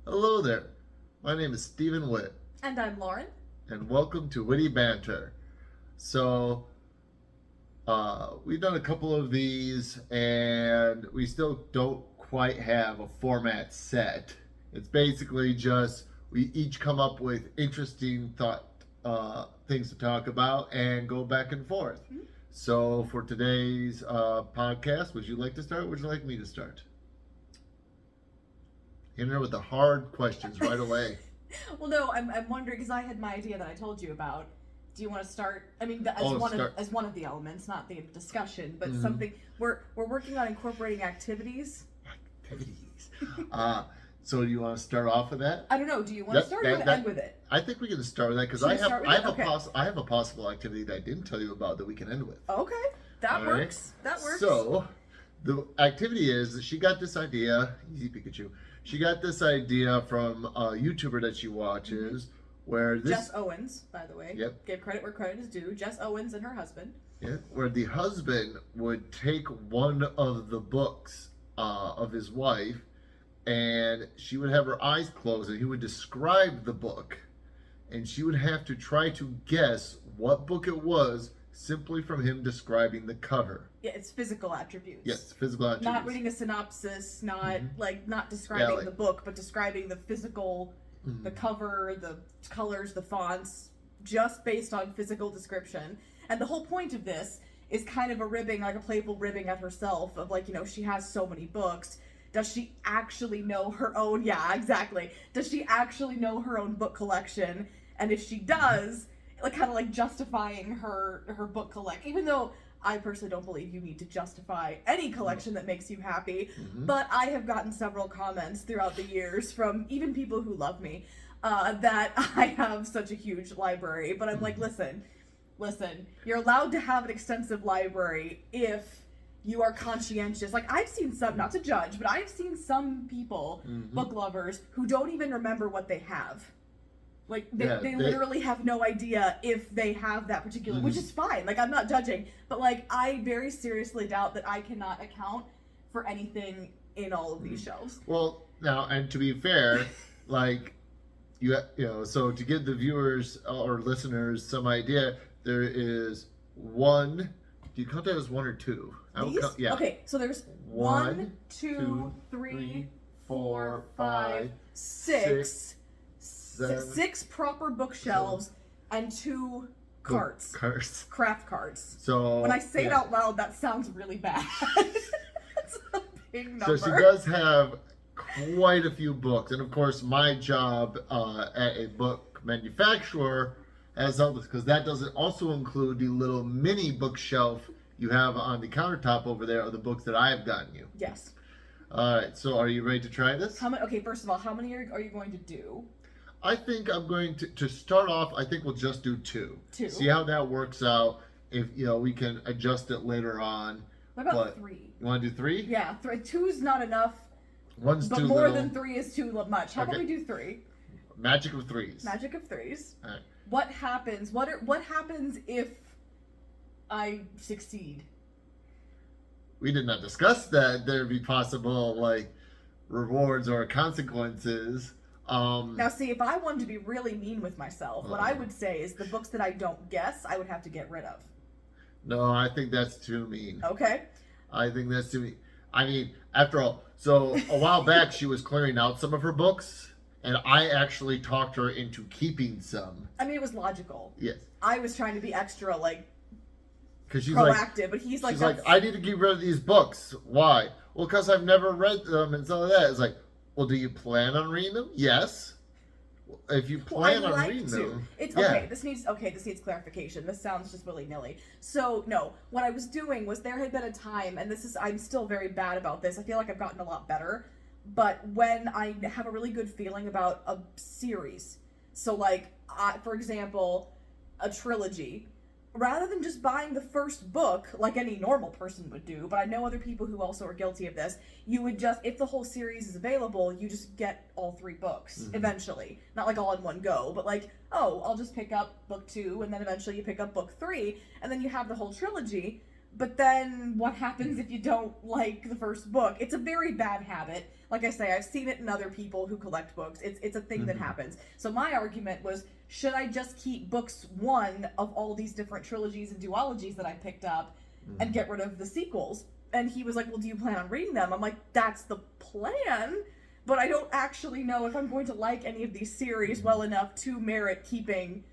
Hello there. My name is Stephen Witt, And I'm Lauren. and welcome to Witty Banter. So, we've done a couple of these, and we still don't quite have a format set. It's basically just we each come up with interesting things to talk about and go back and forth. Mhm. So, for today's podcast, would you like to start? Or would you like me to start? In there with the hard questions right away. Well, no, I'm wondering because I had my idea that I told you about. Do you want to start? I mean, as as one of the elements, not the discussion, but something we're working on incorporating activities. Activities. So do you want to start off with that? I don't know. Do you want to start or end with it? I think we can start with that because I have a possible activity that I didn't tell you about that we can end with. Okay, that All works. Right? That works. So the activity is that she got this idea. Easy Pikachu. She got this idea from a YouTuber that she watches, where this Jess Owens, by the way. Yep. Give credit where credit is due. Jess Owens and her husband. Yeah, where the husband would take one of the books of his wife, and she would have her eyes closed, and he would describe the book, and she would have to try to guess what book it was simply from him describing the cover. Yeah, it's physical attributes. Yes, physical attributes. Not reading a synopsis, not describing the book, but describing the physical, the cover, the colors, the fonts, just based on physical description. And the whole point of this is kind of a ribbing, like a playful ribbing at herself of like, she has so many books. Does she actually know her own? Yeah, exactly. Does she actually know her own book collection? And if she does, like kind of like justifying her book collection, even though I personally don't believe you need to justify any collection that makes you happy, but I have gotten several comments throughout the years from even people who love me that I have such a huge library, but I'm like, listen, you're allowed to have an extensive library if you are conscientious. Like, I've seen some, not to judge, but I've seen some people, book lovers, who don't even remember what they have. Like, they literally have no idea if they have that particular, which is fine. Like, I'm not judging. But, like, I very seriously doubt that I cannot account for anything in all of these shelves. Well, now, and to be fair, like, so to give the viewers or listeners some idea, there is one. Do you count that as one or two? Yeah. Okay, so there's 1, 2, 3, 4, 5, 6. 6 proper bookshelves and 2 carts. Craft carts. So when I say it out loud, that sounds really bad. It's a big number. So she does have quite a few books, and of course, my job at a book manufacturer has helped us because that doesn't also include the little mini bookshelf you have on the countertop over there of the books that I have gotten you. Yes. All right. So, are you ready to try this? Okay. First of all, how many are you going to do? I think I'm going to start off. I think we'll just do 2. 2. See how that works out. If we can adjust it later on. What about 3? You want to do 3? Yeah, 2's not enough. One's but too more little. than 3 is too much. How about we do 3? Magic of 3s. Magic of 3s. All right. What happens? What happens if I succeed? We did not discuss that there'd be possible rewards or consequences. Now, see, if I wanted to be really mean with myself, what I would say is the books that I don't guess, I would have to get rid of. No, I think that's too mean. Okay. I think that's too mean. I mean, after all, so a while back she was clearing out some of her books, and I actually talked her into keeping some. I mean, it was logical. Yes. I was trying to be extra, because she's proactive, but he's like, she's like, I need to get rid of these books. Why? Well, because I've never read them and some of that. It's like, well, do you plan on reading them? Yes. If you plan on reading them, okay. This needs clarification. This sounds just willy nilly. So no, what I was doing was there had been a time, and I'm still very bad about this. I feel like I've gotten a lot better, but when I have a really good feeling about a series, so for example, a trilogy. Rather than just buying the first book like any normal person would do, but I know other people who also are guilty of this, you would just, if the whole series is available, you just get all 3 books eventually. Not all in one go, but I'll just pick up book 2 and then eventually you pick up book 3 and then you have the whole trilogy. But then what happens if you don't like the first book? It's a very bad habit. Like I say, I've seen it in other people who collect books. It's a thing that happens. So my argument was, should I just keep books 1 of all these different trilogies and duologies that I picked up and get rid of the sequels? And he was like, well, do you plan on reading them? I'm like, that's the plan, but I don't actually know if I'm going to like any of these series well enough to merit keeping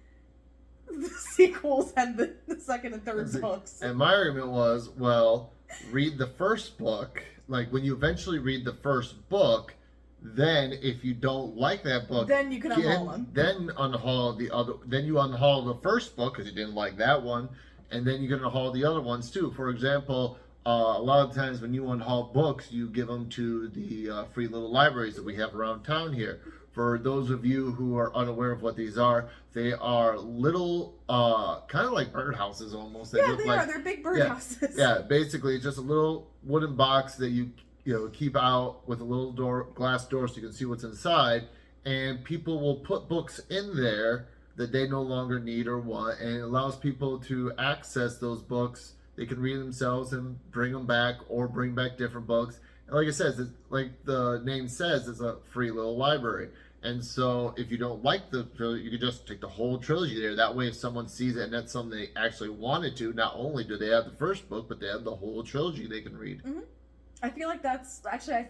the sequels and the second and third books. And my argument was, well, read the first book. Like, when you eventually read the first book, then if you don't like that book, then you can unhaul them. Then unhaul the other. Then you unhaul the first book because you didn't like that one, and then you can unhaul the other ones too. For example, a lot of times when you unhaul books, you give them to the free little libraries that we have around town here. For those of you who are unaware of what these are, they are little, kind of like birdhouses almost. Yeah, they are. They're big birdhouses. Yeah, basically it's just a little wooden box that you keep out with a little glass door so you can see what's inside. And people will put books in there that they no longer need or want, and it allows people to access those books. They can read themselves and bring them back, or bring back different books. And like I said, like the name says, it's a free little library. And so if you don't like the trilogy, you can just take the whole trilogy there. That way, if someone sees it and that's something they actually wanted to, not only do they have the first book, but they have the whole trilogy they can read. Mm-hmm. I feel like that's actually,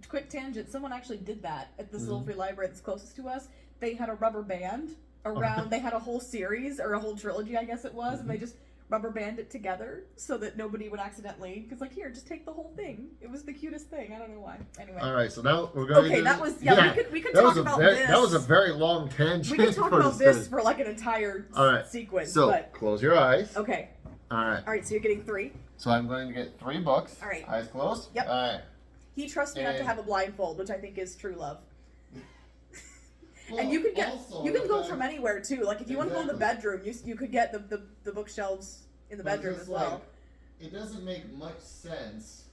quick tangent, someone actually did that at this little free library that's closest to us. They had a rubber band around, they had a whole series, or a whole trilogy, I guess it was, and they just rubber band it together so that nobody would accidentally, because like, here, just take the whole thing. It was the cutest thing. I don't know why. Anyway. All right, so now we're going to... Okay, that was, we could talk about this. That was a very long tangent. We could talk about this for like an entire sequence. So, but... close your eyes. Okay. All right, so you're getting 3. So I'm going to get 3 books. All right. Eyes closed? Yep. All right. He trusts me not to have a blindfold, which I think is true love. Well, and you can go from anywhere too. Like if you want to go in the bedroom, you could get the bookshelves in the bedroom as well. It doesn't make much sense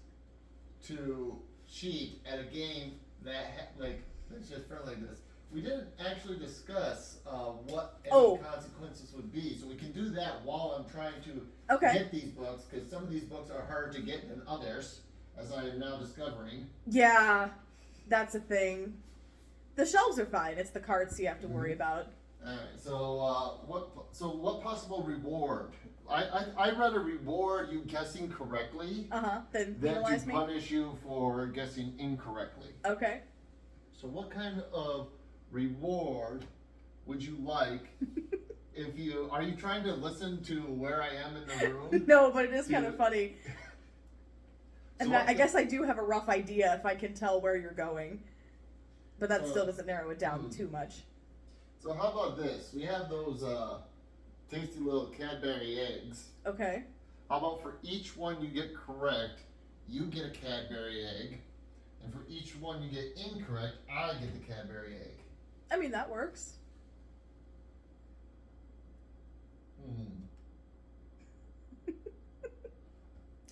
to cheat at a game that let's just front like this. We didn't actually discuss what any consequences would be, so we can do that while I'm trying to get these books, because some of these books are harder to get than others, as I am now discovering. Yeah, that's a thing. The shelves are fine. It's the cards you have to worry about. All right. So what possible reward? I rather reward you guessing correctly than to punish you for guessing incorrectly. Okay. So what kind of reward would you like? Are you trying to listen to where I am in the room? No, but it is kind of funny. And I guess I do have a rough idea if I can tell where you're going. But that still doesn't narrow it down too much. So how about this? We have those tasty little Cadbury eggs. Okay. How about for each one you get correct, you get a Cadbury egg. And for each one you get incorrect, I get the Cadbury egg. I mean, that works.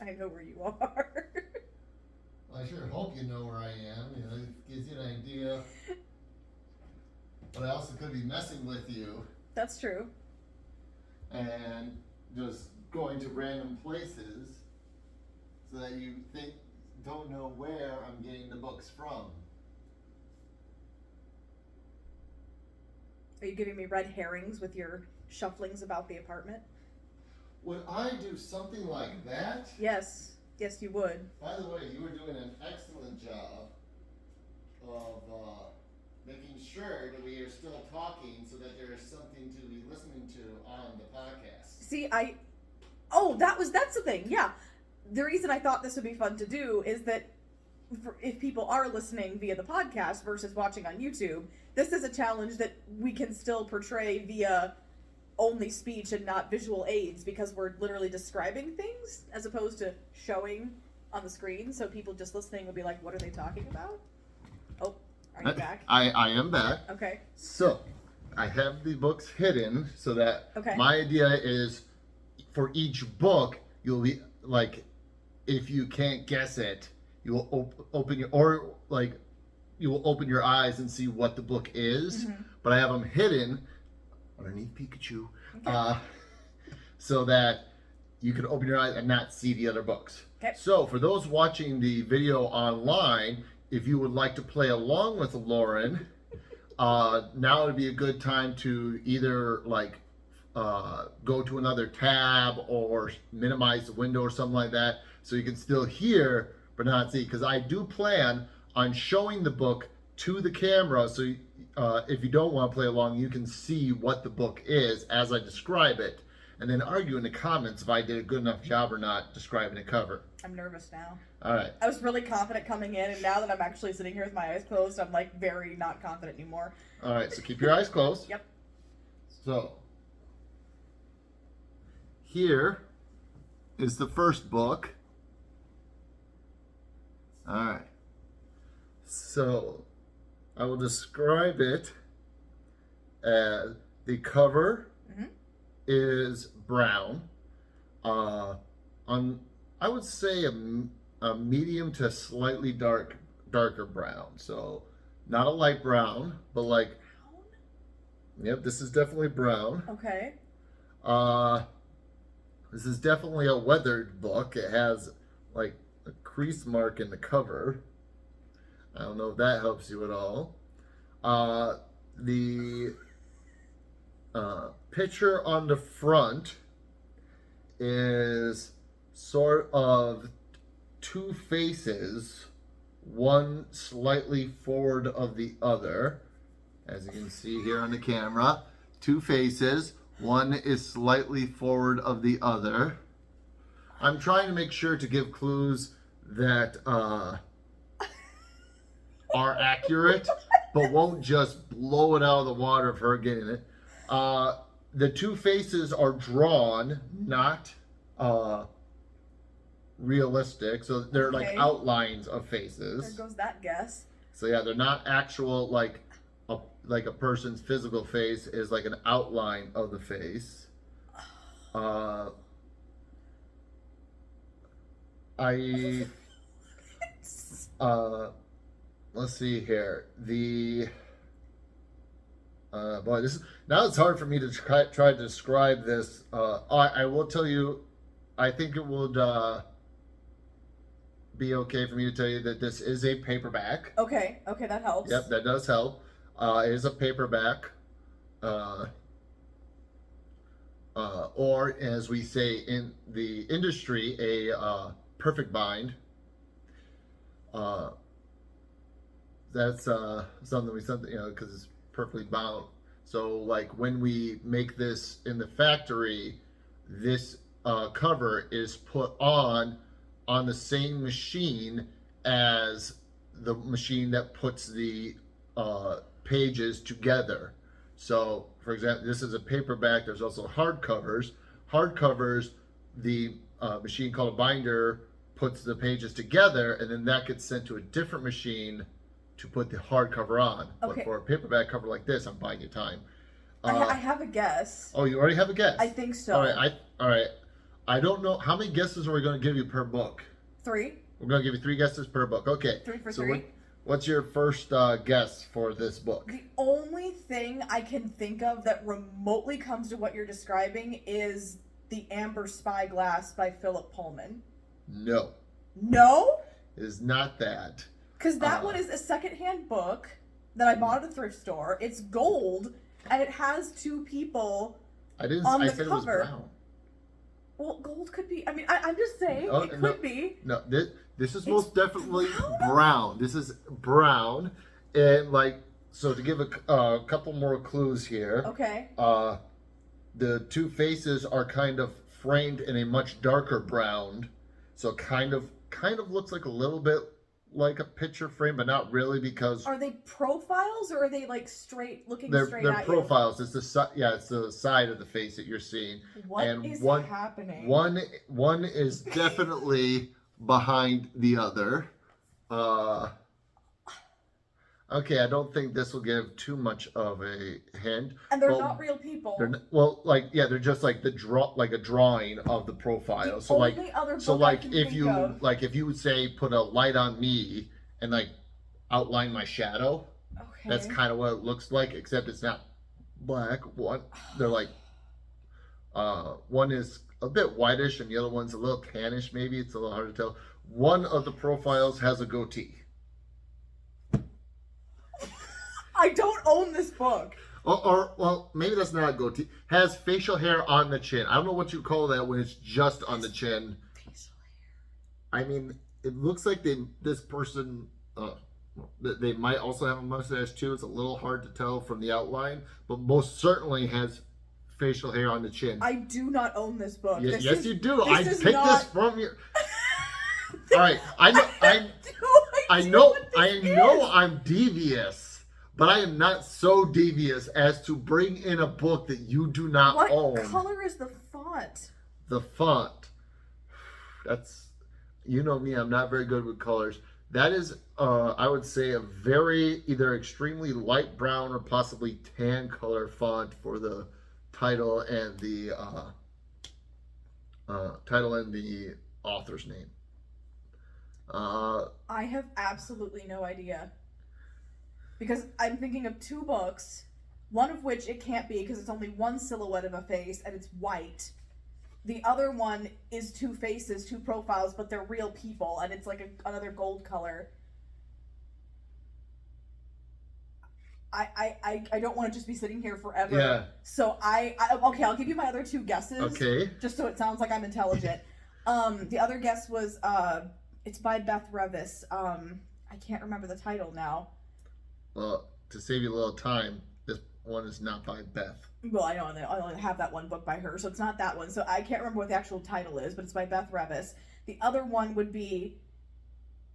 I know where you are. Well, I sure hope you know where I am. It gives you an idea. But I also could be messing with you. That's true. And just going to random places so that you don't know where I'm getting the books from. Are you giving me red herrings with your shufflings about the apartment? Would I do something like that? Yes. Yes, you would. By the way, you were doing an excellent job of making sure that we are still talking so that there is something to be listening to on the podcast. See, that's the thing. Yeah. The reason I thought this would be fun to do is that if people are listening via the podcast versus watching on YouTube, this is a challenge that we can still portray via only speech and not visual aids, because we're literally describing things as opposed to showing on the screen. So people just listening would be like, what are they talking about? Oh, are you back? I am back. Okay. So I have the books hidden so that my idea is for each book, you'll be like, if you can't guess it, you will open your eyes and see what the book is. But I have them hidden underneath Pikachu, so that you can open your eyes and not see the other books. Okay. So for those watching the video online, if you would like to play along with Lauren, now would be a good time to either like go to another tab or minimize the window or something like that, so you can still hear but not see. Because I do plan on showing the book to the camera, so if you don't want to play along, you can see what the book is as I describe it, and then argue in the comments if I did a good enough job or not describing the cover. I'm nervous now. All right. I was really confident coming in, and now that I'm actually sitting here with my eyes closed, I'm like very not confident anymore. All right, so keep your eyes closed. Yep. So, here is the first book. All right. So, I will describe it as the cover is brown. I would say a medium to slightly darker brown. So, not a light brown, but like, yep, this is definitely brown. Okay. This is definitely a weathered book. It has like a crease mark in the cover. I don't know if that helps you at all. The picture on the front is sort of two faces, one slightly forward of the other. As you can see here on the camera, two faces, one is slightly forward of the other. I'm trying to make sure to give clues that are accurate, but won't just blow it out of the water of her getting it. The two faces are drawn, not realistic, so they're like outlines of faces. There goes that guess. So yeah, they're not actual like a person's physical face, is like an outline of the face. Let's see here. Boy, this is, now it's hard for me to try to describe this. I will tell you, I think it would be okay for me to tell you that this is a paperback. Okay, that helps. Yep, that does help. It is a paperback, or as we say in the industry, a perfect bind. That's something because it's perfectly bound. So like when we make this in the factory, this cover is put on the same machine as the machine that puts the pages together. So for example, this is a paperback. There's also hardcovers. Hardcovers, the machine called a binder puts the pages together, and then that gets sent to a different machine to put the hardcover on. Okay. But for a paperback cover like this, I'm buying you time. I have a guess. Oh, you already have a guess? I think so. All right. I don't know how many guesses are we going to give you per book. 3. We're going to give you 3 guesses per book. Okay. 3 for 3. What's your first guess for this book? The only thing I can think of that remotely comes to what you're describing is The Amber Spyglass by Philip Pullman. No. No? It is not that. Because that one is a secondhand book that I bought at a thrift store. It's gold, and it has 2 people on the cover. I said it was brown. Well, gold could be. I mean, I'm just saying it could be. No, this is most definitely brown. This is brown, and like so. To give a couple more clues here. Okay. The 2 faces are kind of framed in a much darker brown, so kind of looks like a little bit like a picture frame, but not really, because are they profiles or are they like looking straight they're at profiles. It's it's the side of the face that you're seeing. What is happening? One is definitely behind the other. Okay, I don't think this will give too much of a hint. And they're not real people. They're just like a drawing of the profile. If you would say put a light on me and like outline my shadow, okay, that's kind of what it looks like, except it's not black. They're like one is a bit whitish, and the other one's a little tannish. Maybe it's a little hard to tell. One of the profiles has a goatee. I don't own this book. Or well, maybe that's not a goatee. Has facial hair on the chin. I don't know what you call that when it's just on the chin. Facial hair. I mean, it looks like this person, they might also have a mustache too. It's a little hard to tell from the outline, but most certainly has facial hair on the chin. I do not own this book. Yes, you do. I picked this from your. All right, I know I'm devious, but I am not so devious as to bring in a book that you do not own. What color is the font? The font. That's, you know me, I'm not very good with colors. That is, I would say, a very either extremely light brown or possibly tan color font for the title and the author's name. I have absolutely no idea. Because I'm thinking of two books, one of which it can't be because it's only one silhouette of a face and it's white. The other one is two faces, two profiles, but they're real people and it's like another gold color. I don't want to just be sitting here forever. Yeah. So okay, I'll give you my other two guesses. Okay. Just so it sounds like I'm intelligent. The other guess was it's by Beth Revis. I can't remember the title now. Well, to save you a little time, this one is not by Beth. Well, I only have that one book by her, so it's not that one. So I can't remember what the actual title is, but it's by Beth Revis. The other one would be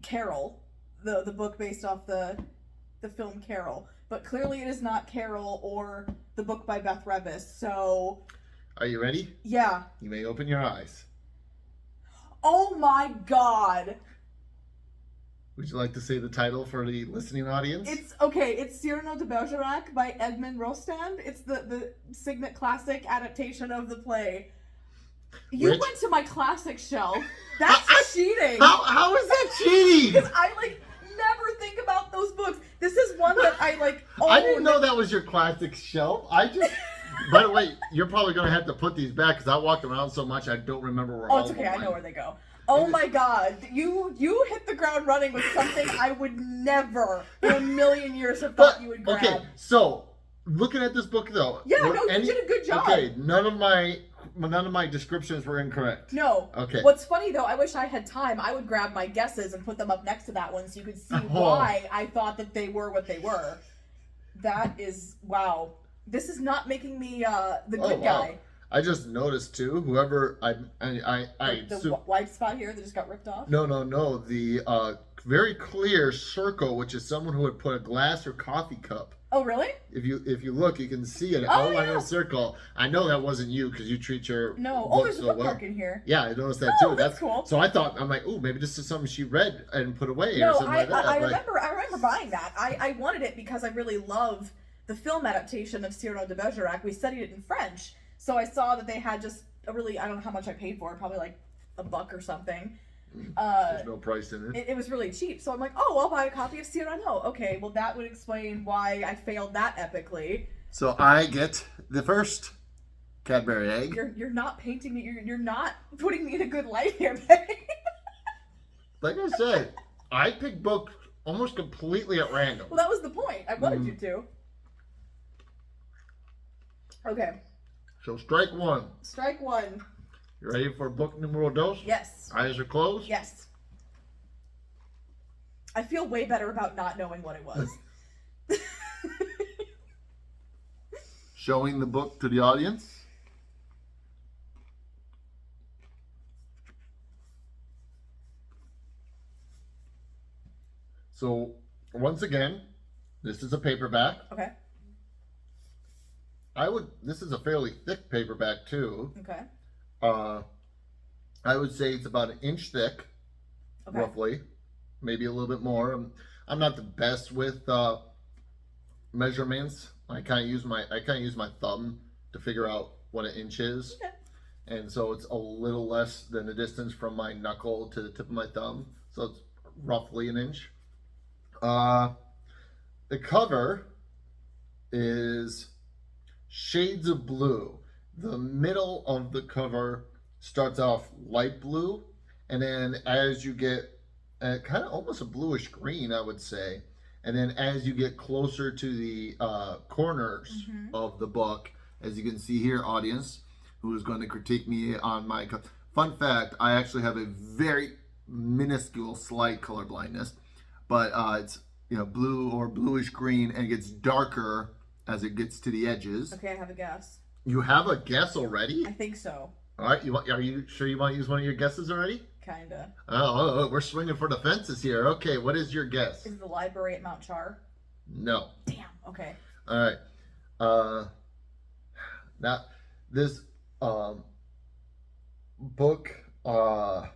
Carol, the book based off the film Carol. But clearly it is not Carol or the book by Beth Revis, so... Are you ready? Yeah. You may open your eyes. Oh my god! Would you like to say the title for the listening audience? It's Cyrano de Bergerac by Edmond Rostand. It's the Signet Classic adaptation of the play. You went to my classic shelf. That's cheating. How is that cheating? Because I never think about those books. This is one that I own. I didn't know that was your classic shelf. By the way, you're probably going to have to put these back because I walked around so much I don't remember where all of them went. It's okay. I know where they go. Oh my god. You hit the ground running with something I would never in a million years have thought you would grab. Okay, so looking at this book though. Yeah, no, you did a good job. Okay, none of my descriptions were incorrect. No. Okay. What's funny though, I wish I had time. I would grab my guesses and put them up next to that one so you could see why I thought that they were what they were. That is, wow. This is not making me the good guy. I just noticed too. Whoever the white spot here that just got ripped off. No. The very clear circle, which is someone who would put a glass or coffee cup. Oh really? If you look, you can see an outline of a circle. I know that wasn't you because you treat your there's a bookmark in here. Yeah, I noticed that too. That's cool. So I'm like, oh, maybe this is something she read and put away or something like that. I remember buying that. I wanted it because I really love the film adaptation of Cyrano de Bergerac. We studied it in French. So I saw that they had just I don't know how much I paid for it, probably like $1 or something. There's no price in it. It was really cheap. So I'm like, oh, I'll buy a copy of Cyrano. Okay, well that would explain why I failed that epically. So I get the first Cadbury egg. You're not painting me. You're not putting me in a good light here, babe. Like I said, I picked books almost completely at random. Well, that was the point. I wanted you to. Okay. So strike one. Strike one. You ready for book numero dos? Yes. Eyes are closed? Yes. I feel way better about not knowing what it was. Showing the book to the audience. So, once again, this is a paperback. Okay. This is a fairly thick paperback too. Okay. I would say it's about 1 inch thick, roughly, maybe a little bit more. I'm not the best with measurements. I kind of use my thumb to figure out what 1 inch is, and so it's a little less than the distance from my knuckle to the tip of my thumb. So it's roughly 1 inch. The cover is shades of blue. The middle of the cover starts off light blue, and then as you get kind of almost a bluish green, I would say, and then as you get closer to the corners of the book, as you can see here, audience, who is going to critique me on my fun fact, I actually have a very minuscule slight color blindness, but it's blue or bluish green, and it gets darker as it gets to the edges. Okay, I have a guess. You have a guess already? I think so. All right, are you sure you want to use one of your guesses already? Kinda. Oh, we're swinging for the fences here. Okay, what is your guess? Is the library at Mount Char? No. Damn. Okay. All right. Now this book. I'm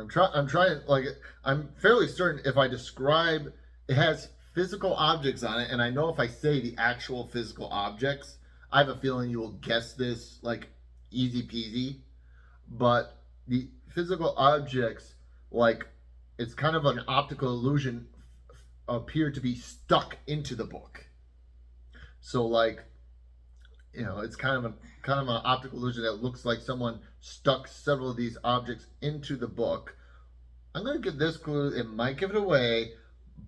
trying. Like, I'm fairly certain if I describe, it has physical objects on it, and I know if I say the actual physical objects, I have a feeling you will guess this like easy peasy. But the physical objects, like, it's kind of an optical illusion, appear to be stuck into the book. So, like, it's kind of an optical illusion that looks like someone stuck several of these objects into the book. I'm going to give this clue. It might give it away,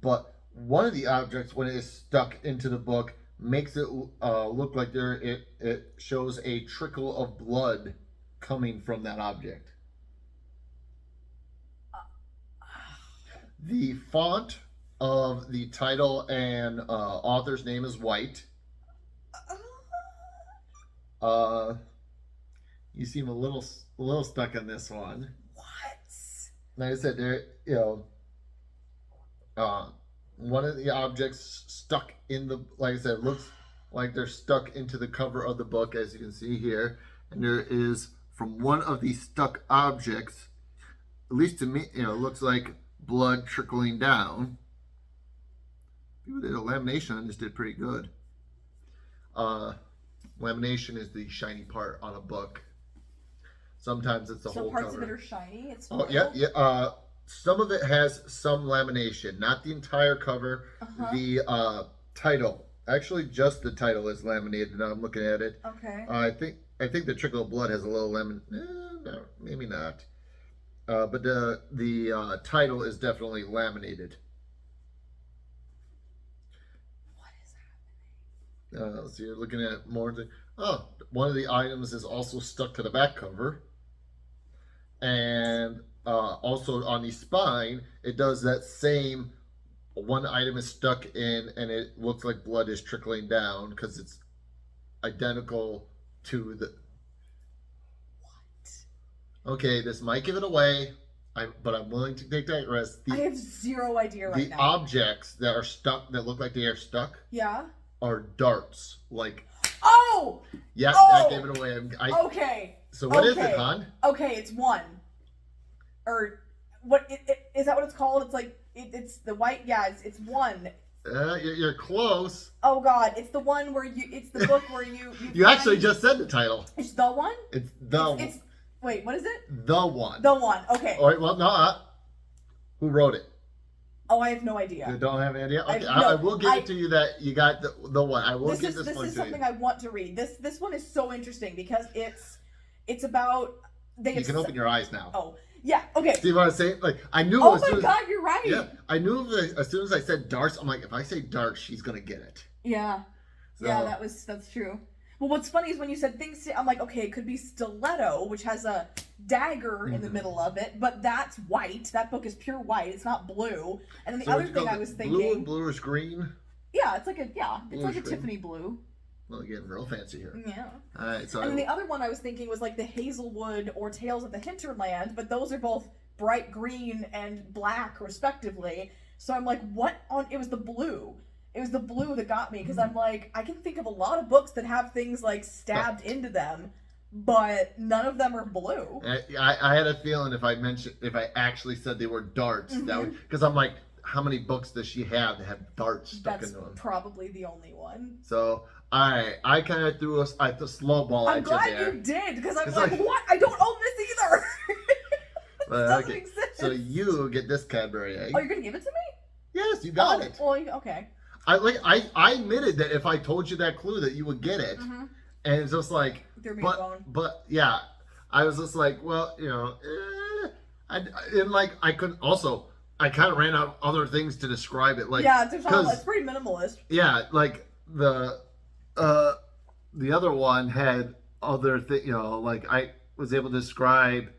but one of the objects, when it is stuck into the book, makes it look like it shows a trickle of blood coming from that object. The font of the title and author's name is white. You seem a little stuck on this one. What? Like I said, one of the objects stuck in the, like I said, it looks like they're stuck into the cover of the book, as you can see here. And there is, from one of these stuck objects, at least to me, it looks like blood trickling down. People did a lamination on this, did pretty good. Lamination is the shiny part on a book. Sometimes it's the whole cover. So parts of it are shiny? It's foiled? Oh, yeah. Some of it has some lamination, not the entire cover. The title, actually, just the title is laminated. Now I'm looking at it. Okay. I think the trickle of blood has a little lemon. No, maybe not. But the title is definitely laminated. What is happening? So you're looking at more. One of the items is also stuck to the back cover, and also on the spine, it does that same. One item is stuck in, and it looks like blood is trickling down because it's identical to the. What? Okay, this might give it away, but I'm willing to take that risk. I have zero idea right now. The objects that are stuck, that look like they are stuck, are darts. Like. Oh! Yeah, that gave it away. Okay. So what is it, hon? Okay, it's one. Or what? Is that what it's called? It's like it's the white. Yeah, it's one. You're close. Oh God, it's the one where you. It's the book where you. You actually just said the title. It's the one. It's the. It's wait. What is it? The one. The one. Okay. All right. Well, no. Who wrote it? Oh, I have no idea. You don't have any idea? Okay, I will give it to you that you got the one. I will give this one to you. This is something I want to read. This one is so interesting because it's about. You can open your eyes now. Oh. Yeah, okay. Do you want to say it? Like, I knew. Oh my God, you're right. Yeah, I knew as soon as I said darts, I'm like, if I say darts, she's gonna get it. Yeah, so, yeah, that's true. Well, what's funny is when you said things, I'm like, okay, it could be stiletto, which has a dagger in the middle of it, but that's white. That book is pure white. It's not blue. And then the other thing I was thinking, blue and bluish green. Yeah, it's like a Tiffany blue. Well, getting real fancy here. Yeah. All right, so and then the other one I was thinking was like the Hazelwood or Tales of the Hinterland, but those are both bright green and black respectively. So I'm like, what on? It was the blue. It was the blue that got me because I'm like, I can think of a lot of books that have things like stabbed into them, but none of them are blue. I had a feeling if I actually said they were darts, that would, because I'm like, how many books does she have that have darts stuck into them? That's probably the only one. So. I kind of threw a slow ball at you there. I'm glad you did, because I'm like, what? I don't own this either. This doesn't exist. So you get this Cadbury egg. Oh, you're going to give it to me? Yes, you got it. Well, okay. I admitted that if I told you that clue that you would get it. And it's just like, Threw me a bone. but yeah, I was just like, well, and like I couldn't. Also, I kind of ran out of other things to describe it. Like, yeah, it's pretty minimalist. Yeah, like the other one had other thing. Like I was able to describe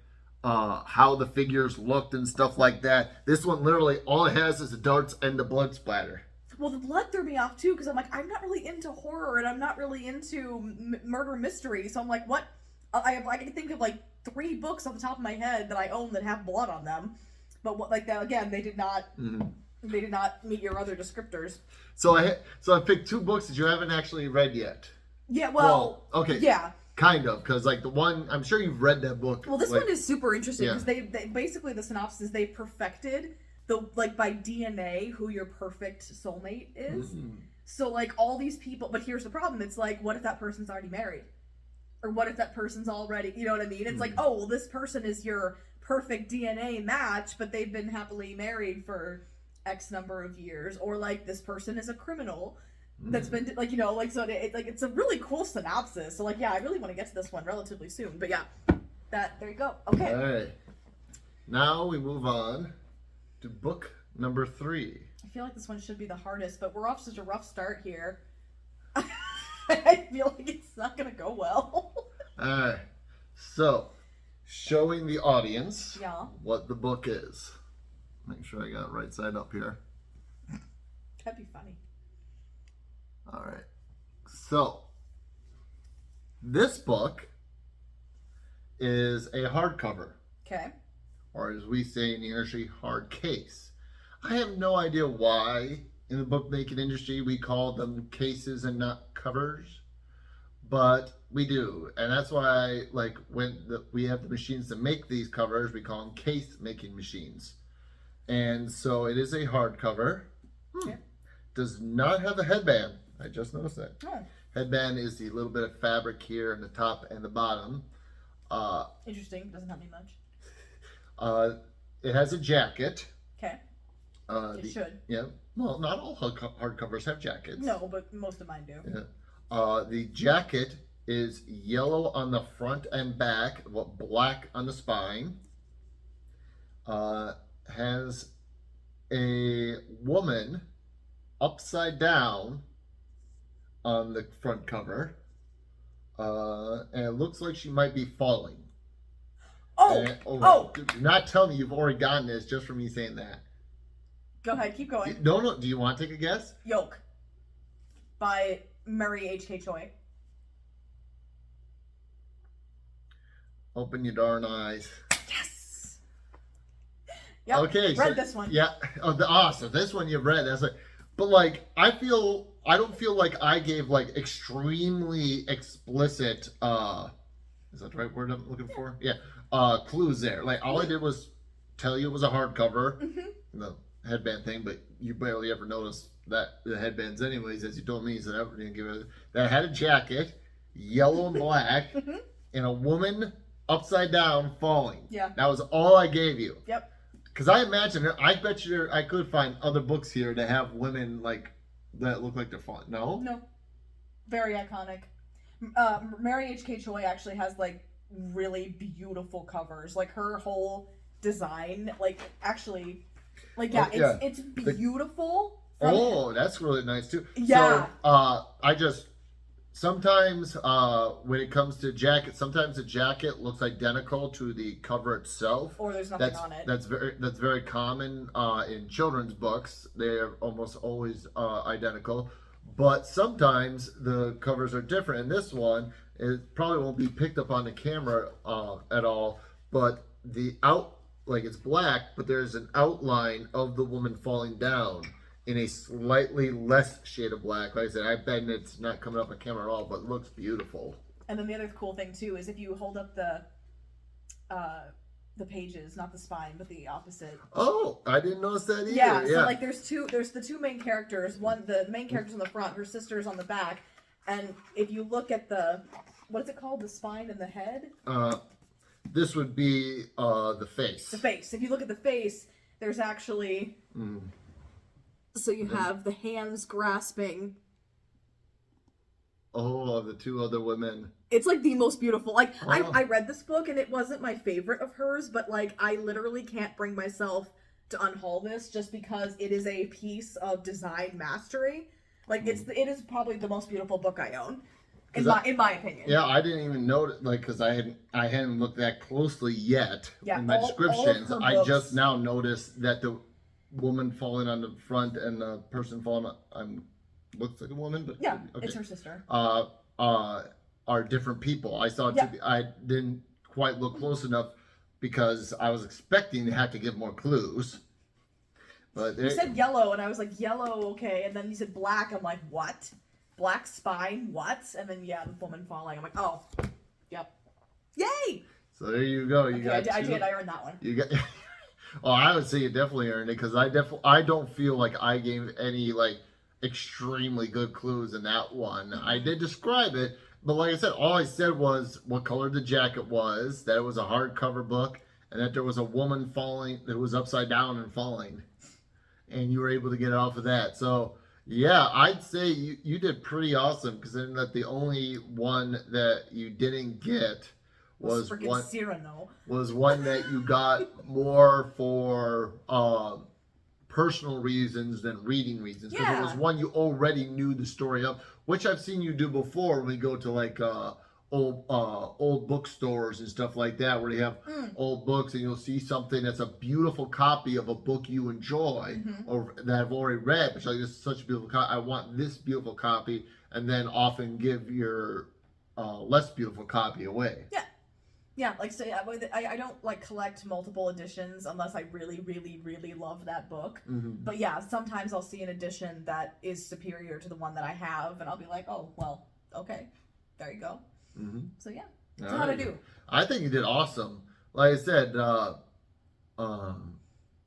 how the figures looked and stuff like that. This one literally all it has is the darts and the blood splatter. Well, the blood threw me off too because I'm like, I'm not really into horror and I'm not really into murder mystery. So I'm like, what? I can think of like 3 books off the top of my head that I own that have blood on them, but what, like that again, they did not. Mm-hmm. They did not meet your other descriptors. So I picked 2 books that you haven't actually read yet. Yeah. Well. Okay. Yeah. Kind of, because like the one, I'm sure you've read that book. Well, this one is super interesting because they basically, the synopsis is they perfected by DNA who your perfect soulmate is. Mm-hmm. So like all these people, but here's the problem. It's like, what if that person's already married? Or what if that person's already, you know what I mean? It's like, oh, well, this person is your perfect DNA match, but they've been happily married for X number of years. Or like this person is a criminal that's been like, so it's a really cool synopsis. So like, yeah, I really want to get to this one relatively soon. But yeah, there you go. Okay. All right. Now we move on to book number 3. I feel like this one should be the hardest, but we're off such a rough start here. I feel like it's not going to go well. Alright. So, showing the audience what the book is. Make sure I got it right side up here. That'd be funny. Alright. So, this book is a hardcover. Okay. Or as we say in the industry, hard case. I have no idea why in the bookmaking industry we call them cases and not covers, but we do, and that's why like when we have the machines that make these covers, we call them case making machines. And so it is a hardcover. Okay. Does not have a headband. I just noticed that. Oh. Headband is the little bit of fabric here in the top and the bottom. Interesting. Doesn't help me much. It has a jacket. Okay. It should. Yeah. Well, not all hardcovers have jackets. No, but most of mine do. Yeah. The jacket is yellow on the front and back, black on the spine. Has a woman upside down on the front cover. And it looks like she might be falling. Oh! Do not tell me you've already gotten this just from me saying that. Go ahead, keep going. No. Do you want to take a guess? Yolk by Mary H.K. Choi. Open your darn eyes. Yes. Yep. Okay. Read this one. Yeah. So this one you've read. That's like, but like I don't feel like I gave like extremely explicit. Is that the right word I'm looking for? Yeah. Clues there. Like all I did was tell you it was a hardcover. Mm-hmm. The headband thing, but you barely ever noticed that the headbands anyways, as you told me, so that didn't give it. That had a jacket, yellow and black, and a woman upside down falling. Yeah. That was all I gave you. Yep. Because I bet you I could find other books here that have women like that look like they're falling. No? No. Very iconic. Mary H.K. Choi actually has like really beautiful covers. Like her whole design, like actually, like it's beautiful. That's really nice too. Yeah. So I just sometimes when it comes to jackets, sometimes the jacket looks identical to the cover itself, or there's nothing on it. That's very common in children's books. They're almost always identical, but sometimes the covers are different. And this one, it probably won't be picked up on the camera at all, but it's black, but there's an outline of the woman falling down in a slightly less shade of black. Like I said, I bet it's not coming up on camera at all, but it looks beautiful. And then the other cool thing too is if you hold up the pages, not the spine, but the opposite. Oh, I didn't notice that either. Yeah, so like there's the two main characters. The main character's on the front, her sister's on the back. And if you look at what is it called? The spine and the head? This would be the face. The face. If you look at the face, there's actually... So you have the hands grasping of the two other women. It's like the most beautiful. Like Oh. I read this book and it wasn't my favorite of hers, but like I literally can't bring myself to unhaul this just because it is a piece of design mastery. Like it is probably the most beautiful book I own, in my opinion. Yeah, I didn't even notice, like, because I hadn't looked that closely yet in my descriptions. I just now noticed that the woman falling on the front and the person falling on looks like a woman, but yeah, okay. It's her sister. Are different people. I saw it. Yeah. I didn't quite look close enough because I was expecting to have to give more clues. But you said yellow, and I was like, yellow, okay. And then you said black. I'm like, what? Black spine, what? And then, yeah, the woman falling. I'm like, oh, yep. Yay! So there you go. You got I did. I earned that one. You got. Well, I would say you definitely earned it because I don't feel like I gave any like extremely good clues in that one. I did describe it, but like I said, all I said was what color the jacket was, that it was a hardcover book, and that there was a woman falling that was upside down and falling. And you were able to get it off of that. So, yeah, I'd say you did pretty awesome, because then that the only one that you didn't get was one that you got more for personal reasons than reading reasons. Because it was one you already knew the story of, which I've seen you do before when we go to like old bookstores and stuff like that, where they have old books and you'll see something that's a beautiful copy of a book you enjoy or that I've already read, but you're like, this is such a beautiful copy, I want this beautiful copy, and then often give your less beautiful copy away. Yeah, like say I don't like collect multiple editions unless I really, really, really love that book. But yeah, sometimes I'll see an edition that is superior to the one that I have, and I'll be like, oh well, okay, there you go. So yeah, that's how to do. I think you did awesome. Like I said,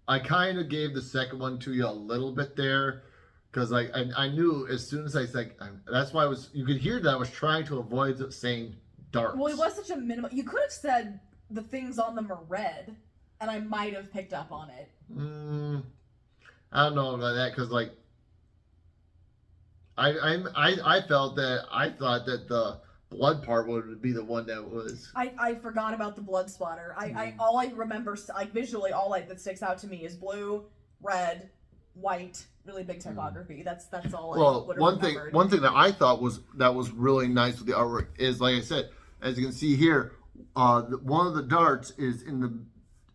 I kind of gave the second one to you a little bit there, because I knew as soon as I said, that's why you could hear that I was trying to avoid saying darts. Well, it was such a minimal. You could have said the things on them are red, and I might have picked up on it. I don't know about that, because like I thought that the blood part would be the one that was. I forgot about the blood splatter. All I remember, like visually, that sticks out to me is blue, red, white, really big typography. That's all. Well, I would have remembered. One thing that I thought was really nice with the artwork is, like I said, as you can see here, one of the darts is in the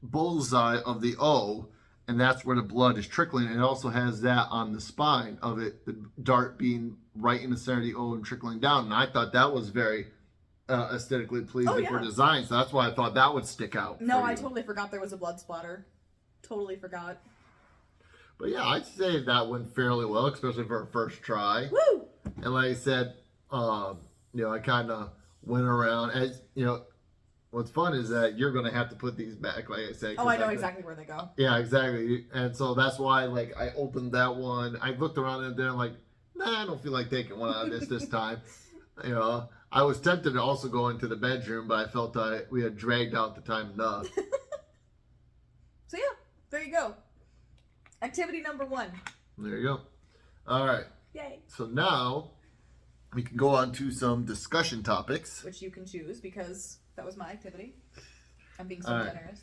bullseye of the O, and that's where the blood is trickling. And it also has that on the spine of it, the dart being right in the center of the O and trickling down. And I thought that was very aesthetically pleasing for design. So that's why I thought that would stick out. No, I totally forgot there was a blood splatter. Totally forgot. But yeah, I'd say that went fairly well, especially for a first try. Woo! And like I said, I kind of went around. As you know, what's fun is that you're going to have to put these back, like I said. Oh, I know exactly where they go. Yeah, exactly. And so that's why, like, I opened that one. I looked around and there, like, nah, I don't feel like taking one out of this time. I was tempted to also go into the bedroom, but I felt we had dragged out the time enough. So yeah, there you go. Activity number 1. There you go. All right. Yay. So now we can go on to some discussion topics. Which you can choose, because that was my activity. I'm being so generous.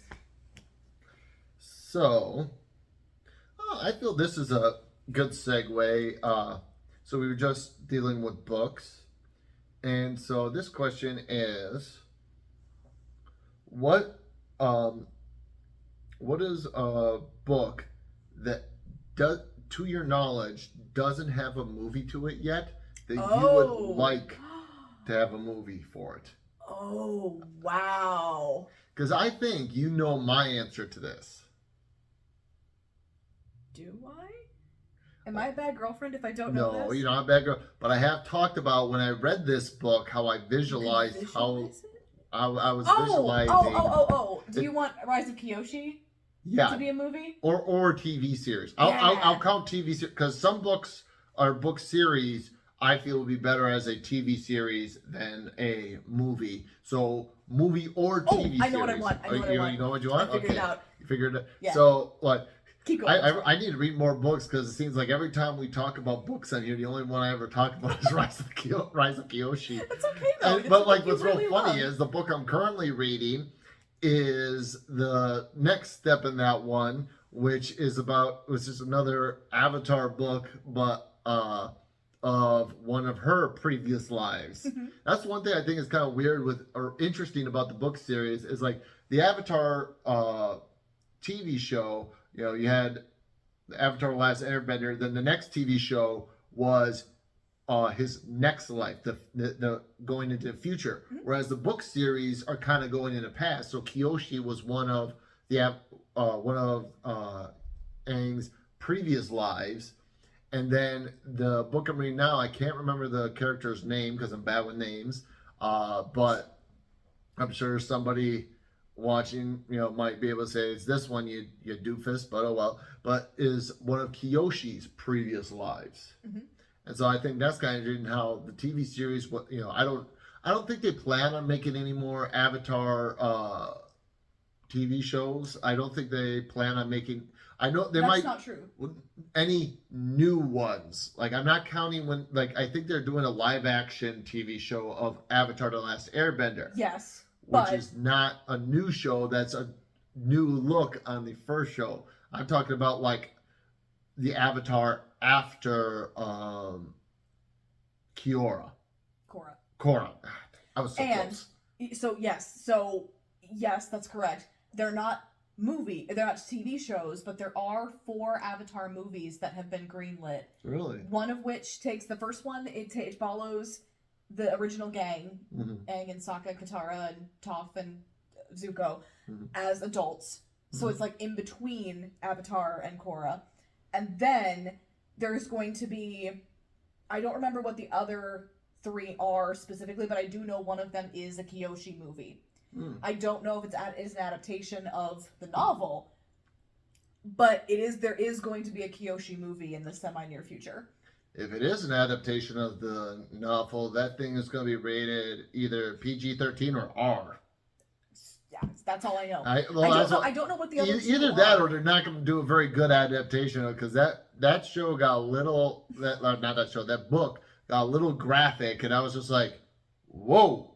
So, I feel this is a good segue. So we were just dealing with books. And so this question is, what is a book that, to your knowledge, doesn't have a movie to it yet that you would like to have a movie for it? Oh, wow. Because I think you know my answer to this. Do I? Am I a bad girlfriend if I don't know this? No, you're not a bad girl. But I have talked about when I read this book, how I visualized how I was visualizing. Oh. Do you want Rise of Kyoshi to be a movie? Or a TV series. I'll count TV series, because some books are book series I feel would be better as a TV series than a movie. So movie or TV series. I know what I want. You know what you want? I figured it out. You figured it out? Yeah. So what? Keep going. I need to read more books because it seems like every time we talk about books on here, the only one I ever talk about is Rise of Kyoshi. That's okay though. But like, what's real funny is the book I'm currently reading is the next step in that one, which is another Avatar book, but of one of her previous lives. Mm-hmm. That's one thing I think is kind of weird or interesting about the book series is like the Avatar TV show. You know, you had the Avatar: The Last Airbender. Then the next TV show was his next life, the going into the future. Mm-hmm. Whereas the book series are kind of going in the past. So Kyoshi was one of Aang's previous lives. And then the book I'm reading now, I can't remember the character's name because I'm bad with names. But I'm sure somebody watching, might be able to say it's this one, you doofus, but oh well. But is one of Kyoshi's previous lives. Mm-hmm. And so I think that's kind of interesting how the TV series, I don't think they plan on making any more Avatar TV shows. I don't think they plan on making. I know they might. That's not true. Any new ones? Like I'm not counting when. Like I think they're doing a live action TV show of Avatar: The Last Airbender. Yes, which is not a new show. That's a new look on the first show. I'm talking about like the Avatar after Korra. I was so close. So yes, that's correct. They're not TV shows, but there are 4 Avatar movies that have been greenlit. Really? One of which takes the first one. It follows the original gang, mm-hmm. Aang and Sokka, Katara and Toph and Zuko, mm-hmm. as adults. So mm-hmm. it's like in between Avatar and Korra, and then there's going to be, I don't remember what the other 3 are specifically, but I do know one of them is a Kyoshi movie. I don't know if it is an adaptation of the novel, but there is going to be a Kyoshi movie in the semi-near future. If it is an adaptation of the novel, that thing is going to be rated either PG-13 or R. Yeah, that's all I know. I don't know what the other either that or they're not going to do a very good adaptation of it, because that show got a little, that book got a little graphic, and I was just like, whoa.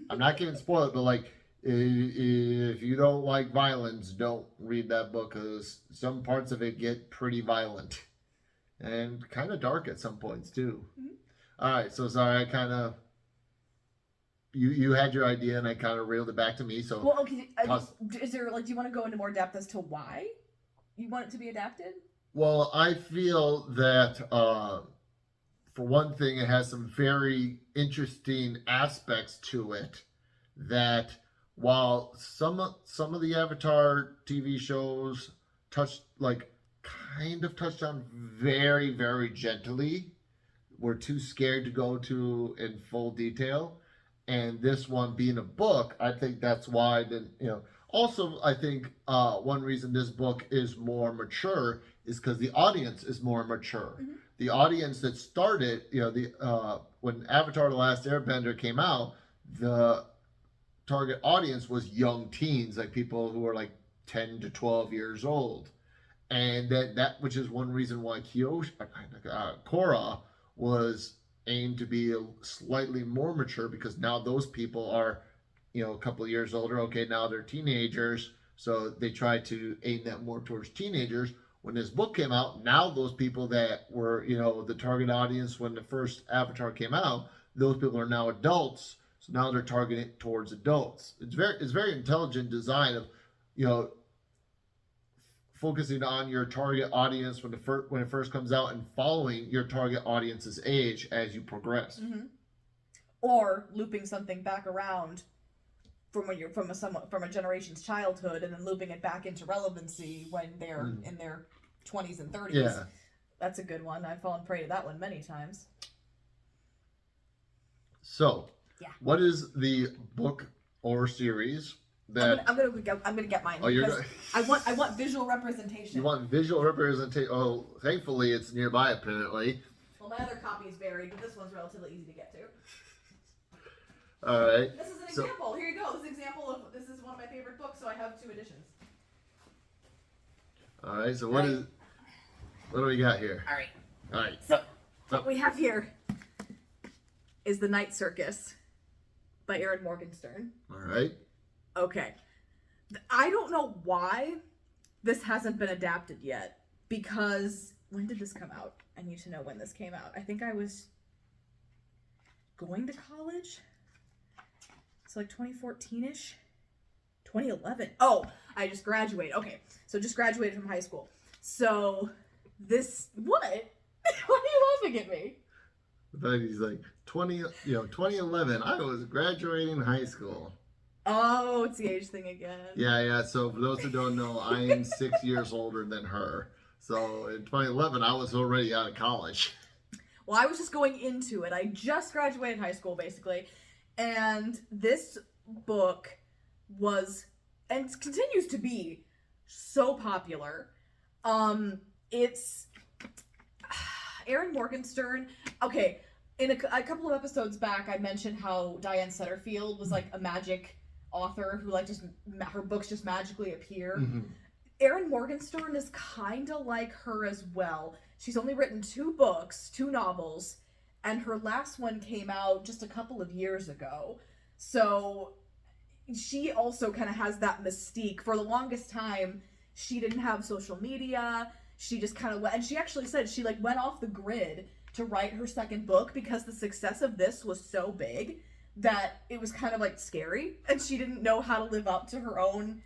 I'm not getting spoiled, but like, if you don't like violence, don't read that book because some parts of it get pretty violent and kind of dark at some points too. Mm-hmm. All right, so sorry, I kind of you had your idea and I kind of reeled it back to me. So well, okay, is there do you want to go into more depth as to why you want it to be adapted? Well, I feel that for one thing, it has some very interesting aspects to it that while some of the Avatar TV shows touched on very, very gently, we're too scared to go to in full detail. And this one being a book, I think that's why also I think one reason this book is more mature is because the audience is more mature. Mm-hmm. The audience that started, when Avatar: The Last Airbender came out, the target audience was young teens, like people who were like 10 to 12 years old. And that which is one reason why Korra was aimed to be slightly more mature, because now those people are, a couple of years older. Okay, now they're teenagers, so they try to aim that more towards teenagers. When this book came out, now those people that were, the target audience when the first Avatar came out, those people are now adults. So now they're targeting towards adults. It's very intelligent design of, focusing on your target audience when it first comes out and following your target audience's age as you progress. Mm-hmm. Or looping something back around from a generation's childhood and then looping it back into relevancy when they're in their 20s and 30s. Yeah. That's a good one. I've fallen prey to that one many times. So, yeah. What is the book or series that I'm gonna get mine. Oh, you're I want visual representation. You want visual representation? Oh, thankfully it's nearby apparently. Well, my other copy is buried, but this one's relatively easy to get to. All right. This is an example. Here you go. This is one of my favorite books, so I have 2 editions. All right. So what do we got here? All right. All right. So what we have here is The Night Circus by Erin Morgenstern. All right. Okay. I don't know why this hasn't been adapted yet, because when did this come out? I need to know when this came out. I think I was going to college. So like 2014-ish? 2011. Oh, I just graduated. Okay. So just graduated from high school. So this, what? Why are you laughing at me? But he's like 2011. I was graduating high school. Oh, it's the age thing again. Yeah. So for those who don't know, I am 6 years older than her. So in 2011, I was already out of college. Well, I was just going into it. I just graduated high school, basically. And this book was, and continues to be, so popular. It's Erin Morgenstern. Okay, in a couple of episodes back, I mentioned how Diane Setterfield was like a magic author who like just her books just magically appear. Mm-hmm. Erin Morgenstern is kind of like her as well. She's only written 2 books, 2 novels, and her last one came out just a couple of years ago. So she also kind of has that mystique. For the longest time, she didn't have social media. She just kind of went, and she actually said she like went off the grid to write her second book because the success of this was so big that it was kind of like scary, and she didn't know how to live up to her own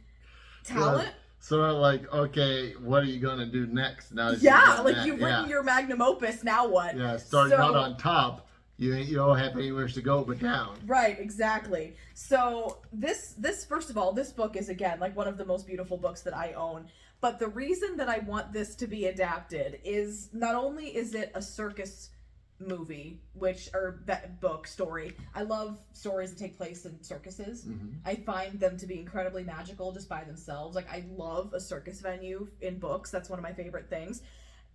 talent. Yeah. So I'm like, okay, what are you gonna do next? Now that you've written your magnum opus. Now what? Yeah, starting out on top, you don't have anywhere to go but down. Right, exactly. So this first of all, this book is again like one of the most beautiful books that I own. But the reason that I want this to be adapted is not only is it a circus movie, book story. I love stories that take place in circuses. Mm-hmm. I find them to be incredibly magical just by themselves. Like, I love a circus venue in books. That's one of my favorite things.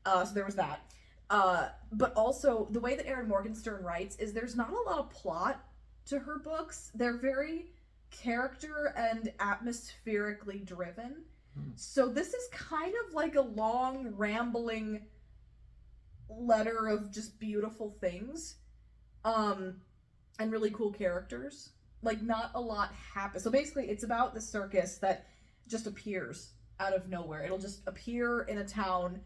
So there was that. But also, the way that Erin Morgenstern writes is there's not a lot of plot to her books. They're very character and atmospherically driven. So this is kind of like a long, rambling letter of just beautiful things, and really cool characters. Like, not a lot happens. So basically, it's about the circus that just appears out of nowhere. It'll just appear in a town,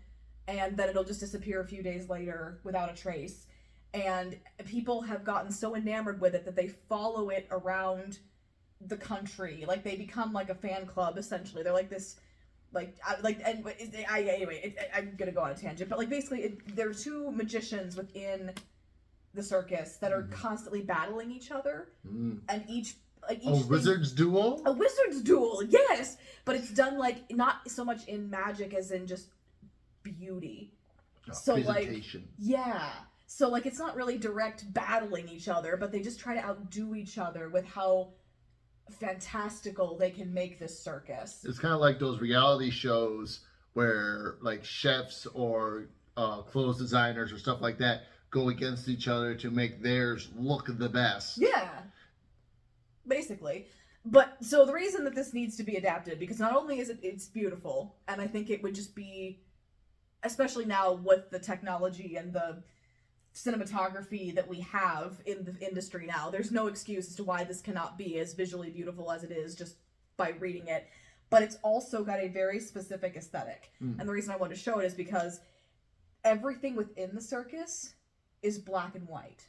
and then it'll just disappear a few days later without a trace. And people have gotten so enamored with it that they follow it around the country. Like, they become like a fan club, essentially. They're like this, anyway, I'm gonna go on a tangent, but like basically there are 2 magicians within the circus that are constantly battling each other, and each wizard's duel? A wizard's duel, yes! But it's done like not so much in magic as in just beauty. So presentation. Like, yeah. So like it's not really direct battling each other, but they just try to outdo each other with how fantastical they can make this circus. It's kind of like those reality shows where like chefs or clothes designers or stuff like that go against each other to make theirs look the best. Yeah, basically. But so the reason that this needs to be adapted, because not only is it's beautiful, and I think it would just be, especially now with the technology and the cinematography that we have in the industry now, there's no excuse as to why this cannot be as visually beautiful as it is just by reading it. But it's also got a very specific aesthetic. And the reason I wanted to show it is because everything within the circus is black and white.